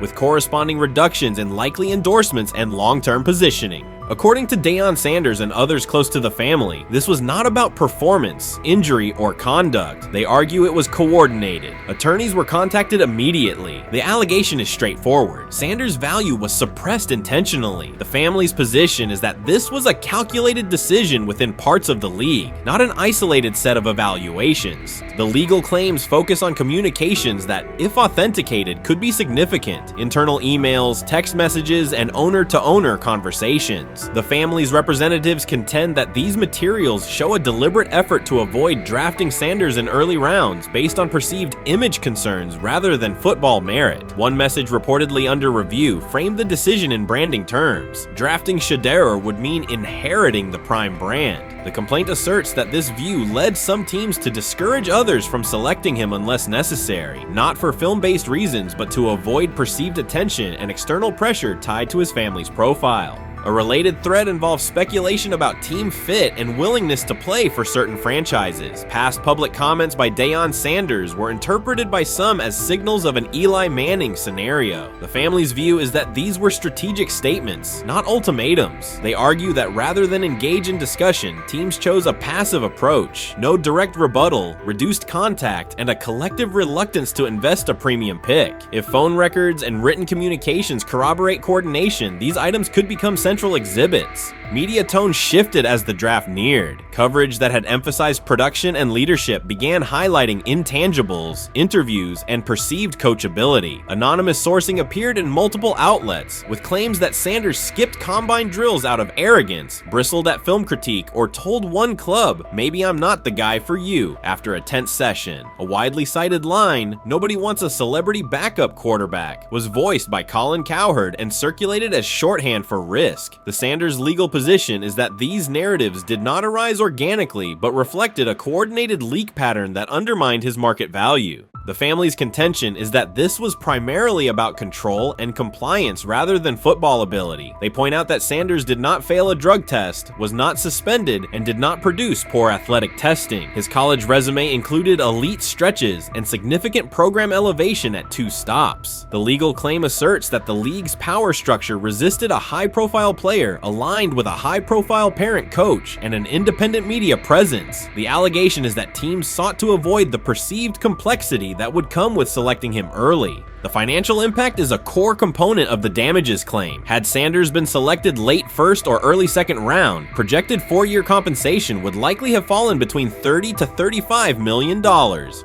with corresponding reductions in likely endorsements and long-term positioning. According to Deion Sanders and others close to the family, this was not about performance, injury, or conduct. They argue it was coordinated. Attorneys were contacted immediately. The allegation is straightforward. Sanders' value was suppressed intentionally. The family's position is that this was a calculated decision within parts of the league, not an isolated set of evaluations. The legal claims focus on communications that, if authenticated, could be significant. Internal emails, text messages, and owner-to-owner conversations. The family's representatives contend that these materials show a deliberate effort to avoid drafting Sanders in early rounds based on perceived image concerns rather than football merit. One message reportedly under review framed the decision in branding terms. Drafting Shedeur would mean inheriting the Prime brand. The complaint asserts that this view led some teams to discourage others from selecting him unless necessary, not for film-based reasons, but to avoid perceived attention and external pressure tied to his family's profile. A related thread involves speculation about team fit and willingness to play for certain franchises. Past public comments by Deion Sanders were interpreted by some as signals of an Eli Manning scenario. The family's view is that these were strategic statements, not ultimatums. They argue that rather than engage in discussion, teams chose a passive approach, no direct rebuttal, reduced contact, and a collective reluctance to invest a premium pick. If phone records and written communications corroborate coordination, these items could become central exhibits. Media tone shifted as the draft neared. Coverage that had emphasized production and leadership began highlighting intangibles, interviews, and perceived coachability. Anonymous sourcing appeared in multiple outlets, with claims that Sanders skipped combine drills out of arrogance, bristled at film critique, or told one club, "Maybe I'm not the guy for you," after a tense session. A widely cited line, "Nobody wants a celebrity backup quarterback," was voiced by Colin Cowherd and circulated as shorthand for risk. The Sanders legal position is that these narratives did not arise organically, but reflected a coordinated leak pattern that undermined his market value. The family's contention is that this was primarily about control and compliance rather than football ability. They point out that Sanders did not fail a drug test, was not suspended, and did not produce poor athletic testing. His college resume included elite stretches and significant program elevation at 2 stops. The legal claim asserts that the league's power structure resisted a high-profile player aligned with a high-profile parent coach and an independent media presence. The allegation is that teams sought to avoid the perceived complexity that would come with selecting him early. The financial impact is a core component of the damages claim. Had Sanders been selected late first or early second round, projected 4-year compensation would likely have fallen between $30 to $35 million,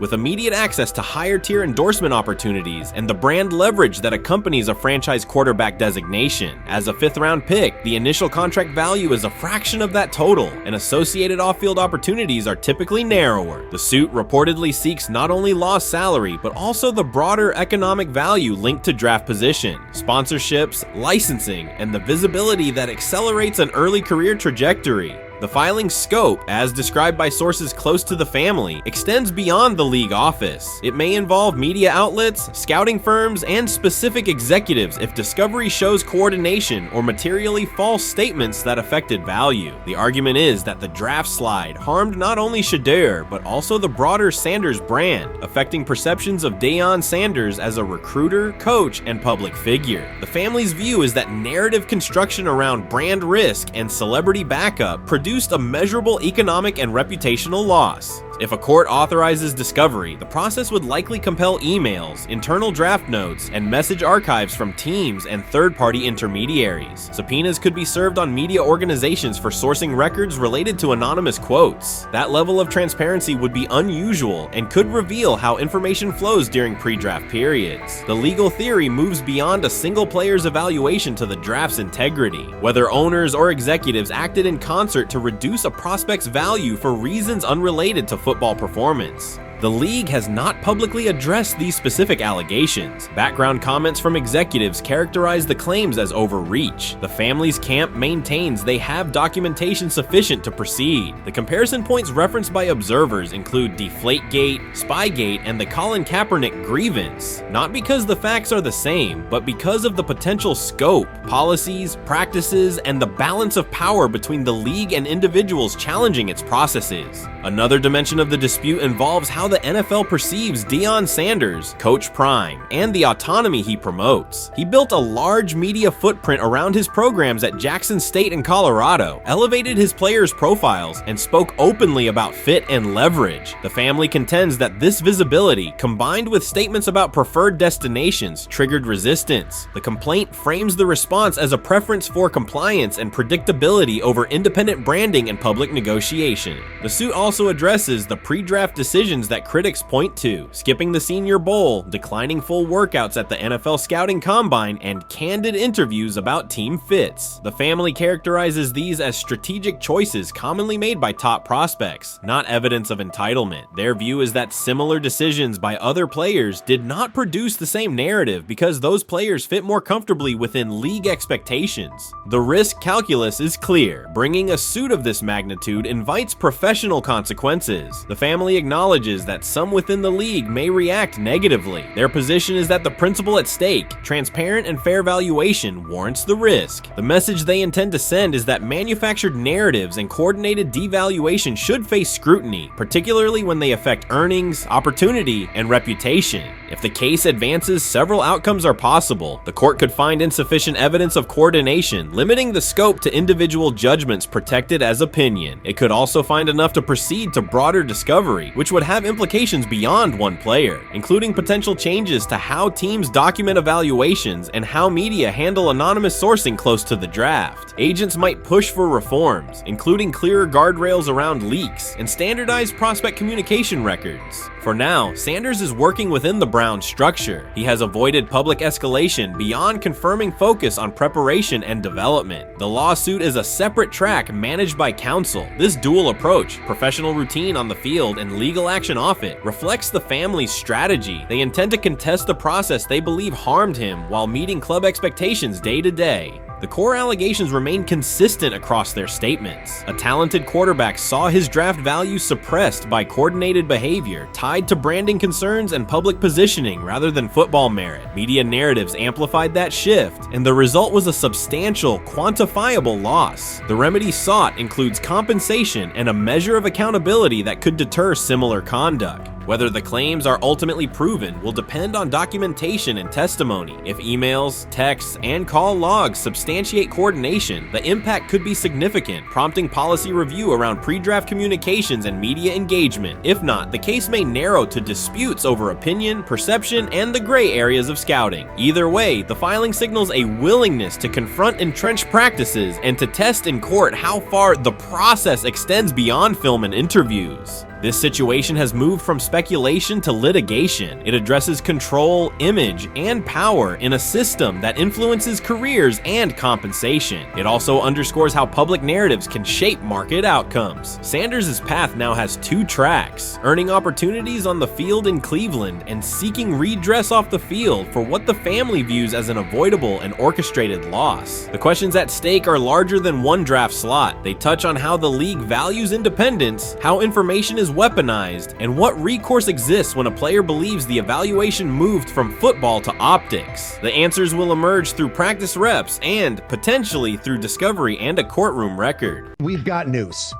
with immediate access to higher tier endorsement opportunities and the brand leverage that accompanies a franchise quarterback designation. As a 5th round pick, the initial contract value is a fraction of that total, and associated off-field opportunities are typically narrower. The suit reportedly seeks not only lost salary, but also the broader economic value linked to draft position, sponsorships, licensing, and the visibility that accelerates an early career trajectory. The filing's scope, as described by sources close to the family, extends beyond the league office. It may involve media outlets, scouting firms, and specific executives if discovery shows coordination or materially false statements that affected value. The argument is that the draft slide harmed not only Shedeur, but also the broader Sanders brand, affecting perceptions of Deion Sanders as a recruiter, coach, and public figure. The family's view is that narrative construction around brand risk and celebrity backup produced a measurable economic and reputational loss. If a court authorizes discovery, the process would likely compel emails, internal draft notes, and message archives from teams and third-party intermediaries. Subpoenas could be served on media organizations for sourcing records related to anonymous quotes. That level of transparency would be unusual and could reveal how information flows during pre-draft periods. The legal theory moves beyond a single player's evaluation to the draft's integrity, whether owners or executives acted in concert to reduce a prospect's value for reasons unrelated to football performance. The league has not publicly addressed these specific allegations. Background comments from executives characterize the claims as overreach. The family's camp maintains they have documentation sufficient to proceed. The comparison points referenced by observers include Deflategate, Spygate, and the Colin Kaepernick grievance, not because the facts are the same, but because of the potential scope, policies, practices, and the balance of power between the league and individuals challenging its processes. Another dimension of the dispute involves how the NFL perceives Deion Sanders, Coach Prime, and the autonomy he promotes. He built a large media footprint around his programs at Jackson State and Colorado, elevated his players' profiles, and spoke openly about fit and leverage. The family contends that this visibility, combined with statements about preferred destinations, triggered resistance. The complaint frames the response as a preference for compliance and predictability over independent branding and public negotiation. The suit also addresses the pre-draft decisions that critics point to, skipping the Senior Bowl, declining full workouts at the NFL Scouting Combine, and candid interviews about team fits. The family characterizes these as strategic choices commonly made by top prospects, not evidence of entitlement. Their view is that similar decisions by other players did not produce the same narrative because those players fit more comfortably within league expectations. The risk calculus is clear. Bringing a suit of this magnitude invites professional consequences. The family acknowledges that some within the league may react negatively. Their position is that the principle at stake, transparent and fair valuation, warrants the risk. The message they intend to send is that manufactured narratives and coordinated devaluation should face scrutiny, particularly when they affect earnings, opportunity, and reputation. If the case advances, several outcomes are possible. The court could find insufficient evidence of coordination, limiting the scope to individual judgments protected as opinion. It could also find enough to proceed to broader discovery, which would have implications beyond one player, including potential changes to how teams document evaluations and how media handle anonymous sourcing close to the draft. Agents might push for reforms, including clearer guardrails around leaks and standardized prospect communication records. For now, Sanders is working within the Browns structure. He has avoided public escalation beyond confirming focus on preparation and development. The lawsuit is a separate track managed by counsel. This dual approach, professional routine on the field and legal action off it, reflects the family's strategy. They intend to contest the process they believe harmed him while meeting club expectations day to day. The core allegations remain consistent across their statements. A talented quarterback saw his draft value suppressed by coordinated behavior tied to branding concerns and public positioning rather than football merit. Media narratives amplified that shift, and the result was a substantial, quantifiable loss. The remedy sought includes compensation and a measure of accountability that could deter similar conduct. Whether the claims are ultimately proven will depend on documentation and testimony. If emails, texts, and call logs substantiate coordination, the impact could be significant, prompting policy review around pre-draft communications and media engagement. If not, the case may narrow to disputes over opinion, perception, and the gray areas of scouting. Either way, the filing signals a willingness to confront entrenched practices and to test in court how far the process extends beyond film and interviews. This situation has moved from speculation to litigation. It addresses control, image, and power in a system that influences careers and compensation. It also underscores how public narratives can shape market outcomes. Sanders' path now has two tracks: earning opportunities on the field in Cleveland and seeking redress off the field for what the family views as an avoidable and orchestrated loss. The questions at stake are larger than one draft slot. They touch on how the league values independence, how information is weaponized, and what recourse exists when a player believes the evaluation moved from football to optics. The answers will emerge through practice reps and potentially through discovery and a courtroom record. We've got news.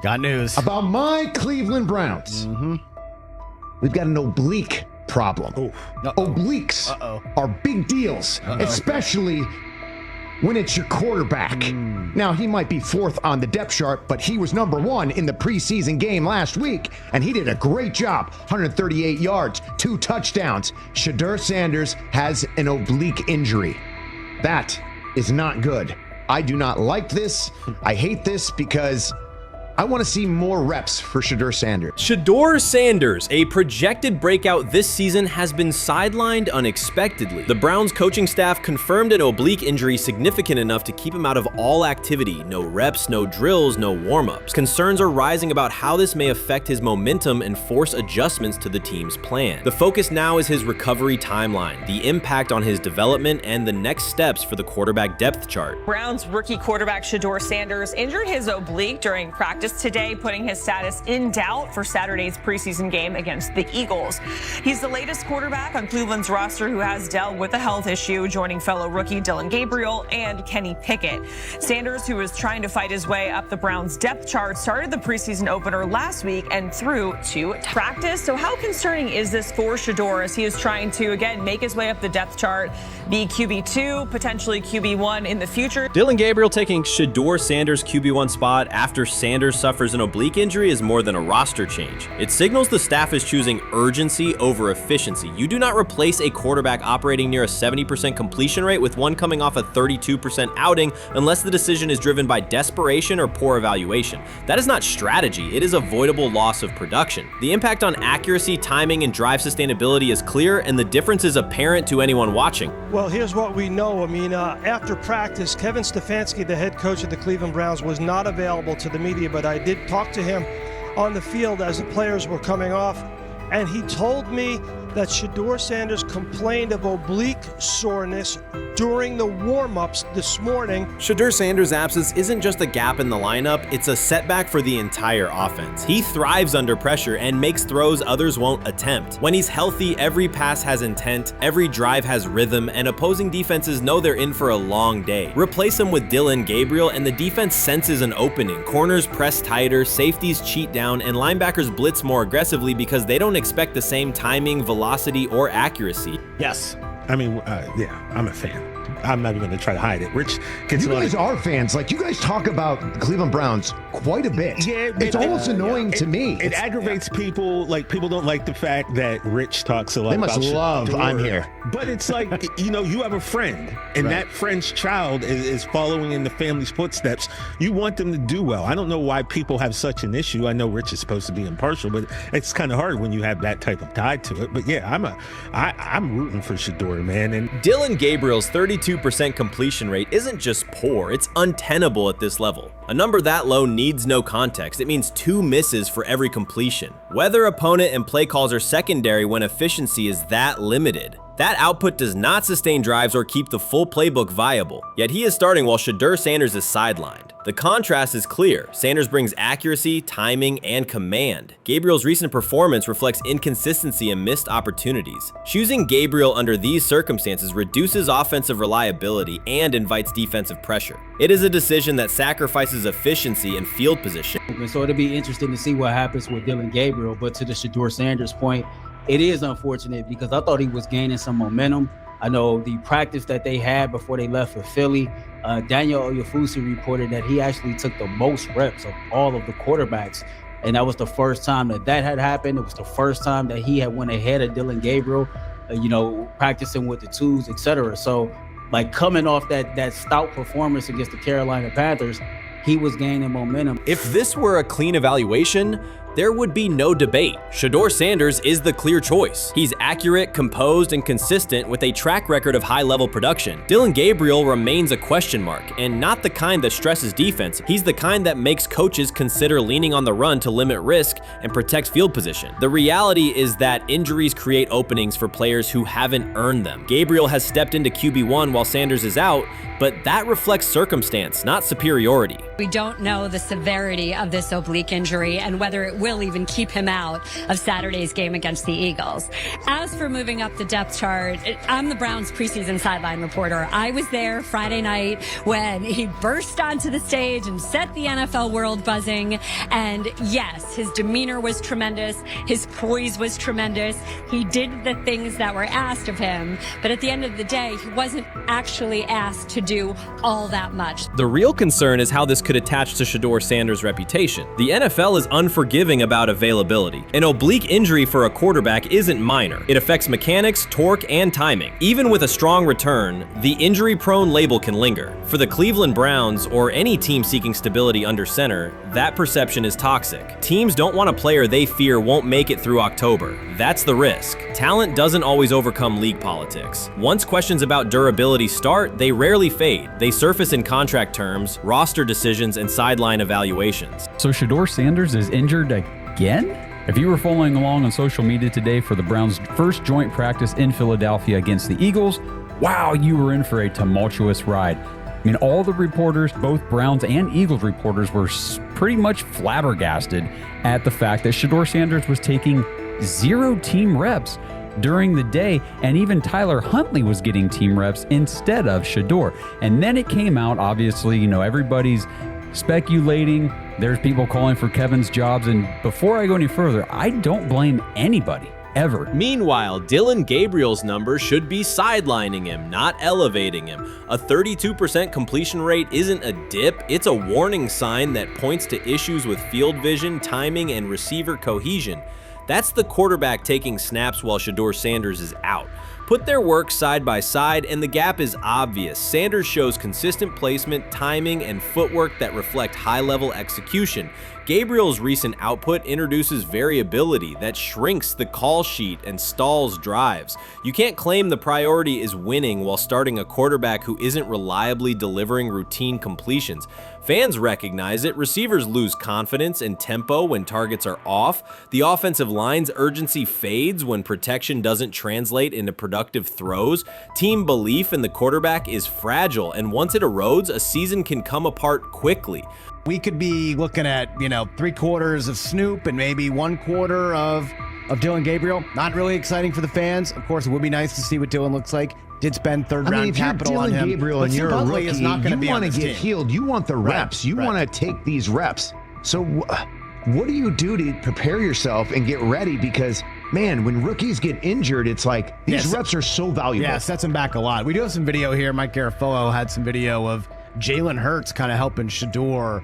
Got news. About my Cleveland Browns. We've got an oblique problem. Obliques are big deals, especially when it's your quarterback. Now, he might be fourth on the depth chart, but he was number one in the preseason game last week, and he did a great job. 138 yards, 2 touchdowns. Shedeur Sanders has an oblique injury. That is not good. I do not like this. I hate this because I want to see more reps for Shedeur Sanders. Shedeur Sanders, a projected breakout this season, has been sidelined unexpectedly. The Browns coaching staff confirmed an oblique injury significant enough to keep him out of all activity. No reps, no drills, no warm-ups. Concerns are rising about how this may affect his momentum and force adjustments to the team's plan. The focus now is his recovery timeline, the impact on his development, and the next steps for the quarterback depth chart. Browns rookie quarterback Shedeur Sanders injured his oblique during practice today, putting his status in doubt for Saturday's preseason game against the Eagles. He's the latest quarterback on Cleveland's roster who has dealt with a health issue, joining fellow rookie Dillon Gabriel and Kenny Pickett. Sanders, who is trying to fight his way up the Browns' depth chart, started the preseason opener last week and threw 2 practice. So how concerning is this for Shedeur as he is trying to, again, make his way up the depth chart, be QB2, potentially QB1 in the future? Dillon Gabriel taking Shedeur Sanders' QB1 spot after Sanders suffers an oblique injury is more than a roster change. It signals the staff is choosing urgency over efficiency. You do not replace a quarterback operating near a 70% completion rate with one coming off a 32% outing unless the decision is driven by desperation or poor evaluation. That is not strategy, it is avoidable loss of production. The impact on accuracy, timing, and drive sustainability is clear, and the difference is apparent to anyone watching. Well, here's what we know. I mean, after practice, Kevin Stefanski, the head coach of the Cleveland Browns, was not available to the media, but I did talk to him on the field as the players were coming off, and he told me that Shedeur Sanders complained of oblique soreness during the warm-ups this morning. Shedeur Sanders' absence isn't just a gap in the lineup, it's a setback for the entire offense. He thrives under pressure and makes throws others won't attempt. When he's healthy, every pass has intent, every drive has rhythm, and opposing defenses know they're in for a long day. Replace him with Dillon Gabriel and the defense senses an opening. Corners press tighter, safeties cheat down, and linebackers blitz more aggressively because they don't expect the same timing, velocity, or accuracy. Yes. I mean, yeah, I'm a fan. I'm not even going to try to hide it. Rich gets You guys are fans. Like, you guys talk about the Cleveland Browns quite a bit. Yeah, it's almost annoying to me. It aggravates people. Like, people don't like the fact that Rich talks a lot They about must love Shedeur. I'm here. But it's like, you know, you have a friend, and that friend's child is following in the family's footsteps. You want them to do well. I don't know why people have such an issue. I know Rich is supposed to be impartial, but it's kind of hard when you have that type of tie to it. But yeah, I'm rooting for Shedeur, man. And Dillon Gabriel's 32% completion rate isn't just poor, it's untenable at this level. A number that low needs no context. It means 2 misses for every completion. Weather, opponent, and play calls are secondary when efficiency is that limited. That output does not sustain drives or keep the full playbook viable, yet he is starting while Shedeur Sanders is sidelined. The contrast is clear. Sanders brings accuracy, timing, and command. Gabriel's recent performance reflects inconsistency and missed opportunities. Choosing Gabriel under these circumstances reduces offensive reliability and invites defensive pressure. It is a decision that sacrifices efficiency and field position. So it'll be interesting to see what happens with Dillon Gabriel, but to the Shedeur Sanders point, it is unfortunate because I thought he was gaining some momentum. I know the practice that they had before they left for Philly, Daniel Oyefusi reported that he actually took the most reps of all of the quarterbacks. And that was the first time that had happened. It was the first time that he had went ahead of Dillon Gabriel, practicing with the twos, etc. So like coming off that stout performance against the Carolina Panthers, he was gaining momentum. If this were a clean evaluation, there would be no debate. Shedeur Sanders is the clear choice. He's accurate, composed, and consistent with a track record of high-level production. Dillon Gabriel remains a question mark, and not the kind that stresses defense. He's the kind that makes coaches consider leaning on the run to limit risk and protect field position. The reality is that injuries create openings for players who haven't earned them. Gabriel has stepped into QB1 while Sanders is out, but that reflects circumstance, not superiority. We don't know the severity of this oblique injury and whether it will even keep him out of Saturday's game against the Eagles. As for moving up the depth chart, I'm the Browns preseason sideline reporter. I was there Friday night when he burst onto the stage and set the NFL world buzzing. And yes, his demeanor was tremendous. His poise was tremendous. He did the things that were asked of him. But at the end of the day, he wasn't actually asked to do all that much. The real concern is how this could attach to Shedeur Sanders' reputation. The NFL is unforgiving about availability. An oblique injury for a quarterback isn't minor. It affects mechanics, torque, and timing. Even with a strong return, the injury-prone label can linger. For the Cleveland Browns, or any team seeking stability under center, that perception is toxic. Teams don't want a player they fear won't make it through October. That's the risk. Talent doesn't always overcome league politics. Once questions about durability start, they rarely fade. They surface in contract terms, roster decisions, and sideline evaluations. So Shedeur Sanders is injured again? If you were following along on social media today for the Browns' first joint practice in Philadelphia against the Eagles, wow, you were in for a tumultuous ride. I mean, all the reporters, both Browns and Eagles reporters, were pretty much flabbergasted at the fact that Shedeur Sanders was taking 0 team reps during the day, and even Tyler Huntley was getting team reps instead of Shedeur. And then it came out, obviously, everybody's speculating. There's people calling for Kevin's jobs, and before I go any further, I don't blame anybody, ever. Meanwhile, Dillon Gabriel's numbers should be sidelining him, not elevating him. A 32% completion rate isn't a dip, it's a warning sign that points to issues with field vision, timing, and receiver cohesion. That's the quarterback taking snaps while Shedeur Sanders is out. Put their work side by side and the gap is obvious. Sanders shows consistent placement, timing, and footwork that reflect high-level execution. Gabriel's recent output introduces variability that shrinks the call sheet and stalls drives. You can't claim the priority is winning while starting a quarterback who isn't reliably delivering routine completions. Fans recognize it, receivers lose confidence and tempo when targets are off, the offensive line's urgency fades when protection doesn't translate into productive throws, team belief in the quarterback is fragile, and once it erodes, a season can come apart quickly. We could be looking at, 3/4 of Snoop and maybe 1/4 of Dillon Gabriel. Not really exciting for the fans. Of course, it would be nice to see what Dillon looks like. Did spend third-round capital on him. If you're Dillon Gabriel and you're a rookie, is not you want to get team. healed. You want the reps. You want to take these reps. So what do you do to prepare yourself and get ready? Because, man, when rookies get injured, it's like these reps are so valuable. Yeah, sets them back a lot. We do have some video here. Mike Garafolo had some video of Jalen Hurts kind of helping Shedeur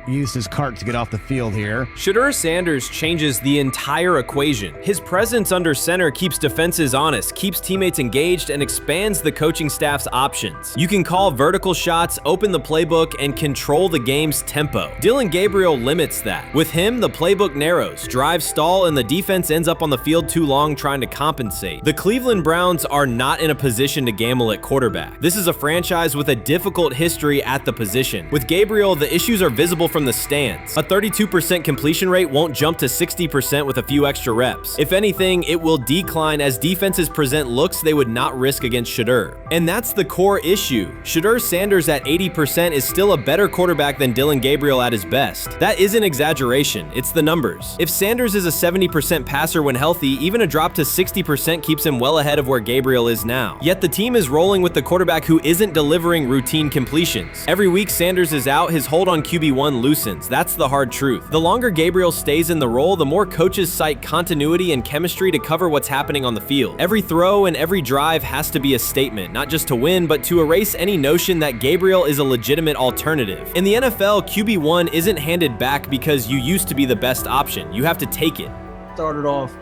use his cart to get off the field here. Shedeur Sanders changes the entire equation. His presence under center keeps defenses honest, keeps teammates engaged, and expands the coaching staff's options. You can call vertical shots, open the playbook, and control the game's tempo. Dillon Gabriel limits that. With him, the playbook narrows, drives stall, and the defense ends up on the field too long trying to compensate. The Cleveland Browns are not in a position to gamble at quarterback. This is a franchise with a difficult history at the position. With Gabriel, the issues are visible from the stands. A 32% completion rate won't jump to 60% with a few extra reps. If anything, it will decline as defenses present looks they would not risk against Shedeur. And that's the core issue. Shedeur Sanders at 80% is still a better quarterback than Dillon Gabriel at his best. That isn't exaggeration, it's the numbers. If Sanders is a 70% passer when healthy, even a drop to 60% keeps him well ahead of where Gabriel is now. Yet the team is rolling with the quarterback who isn't delivering routine completions. Every week Sanders is out, his hold on QB1 loosens. That's the hard truth. The longer Gabriel stays in the role, the more coaches cite continuity and chemistry to cover what's happening on the field. Every throw and every drive has to be a statement, not just to win, but to erase any notion that Gabriel is a legitimate alternative. In the NFL, QB1 isn't handed back because you used to be the best option. You have to take it. Started off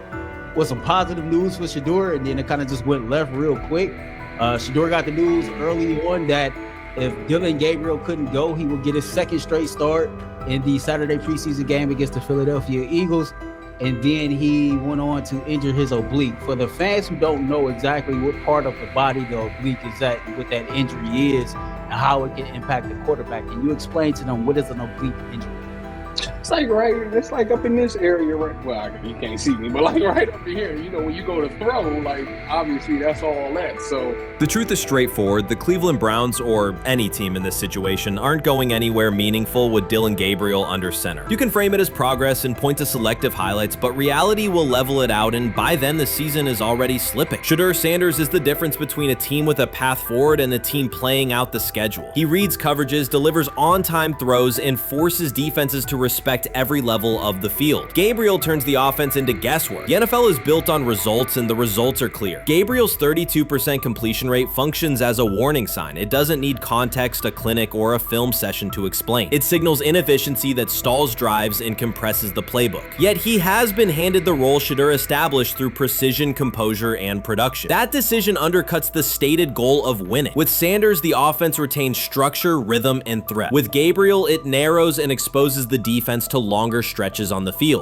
with some positive news for Shedeur, and then it kind of just went left real quick. Shedeur got the news early on that if Dillon Gabriel couldn't go, he would get his second straight start in the Saturday preseason game against the Philadelphia Eagles. And then he went on to injure his oblique. For the fans who don't know exactly what part of the body the oblique is at and what that injury is and how it can impact the quarterback, can you explain to them what is an oblique injury? It's like up in this area, right? Well, you can't see me, but like right up in here, you know, when you go to throw, like obviously that's all that. So the truth is straightforward. The Cleveland Browns, or any team in this situation, aren't going anywhere meaningful with Dillon Gabriel under center. You can frame it as progress and point to selective highlights, but reality will level it out, and by then the season is already slipping. Shedeur Sanders is the difference between a team with a path forward and a team playing out the schedule. He reads coverages, delivers on-time throws, and forces defenses to respect every level of the field. Gabriel turns the offense into guesswork. The NFL is built on results, and the results are clear. Gabriel's 32% completion rate functions as a warning sign. It doesn't need context, a clinic, or a film session to explain. It signals inefficiency that stalls drives and compresses the playbook. Yet he has been handed the role Shedeur established through precision, composure, and production. That decision undercuts the stated goal of winning. With Sanders, the offense retains structure, rhythm, and threat. With Gabriel, it narrows and exposes the defense to longer stretches on the field.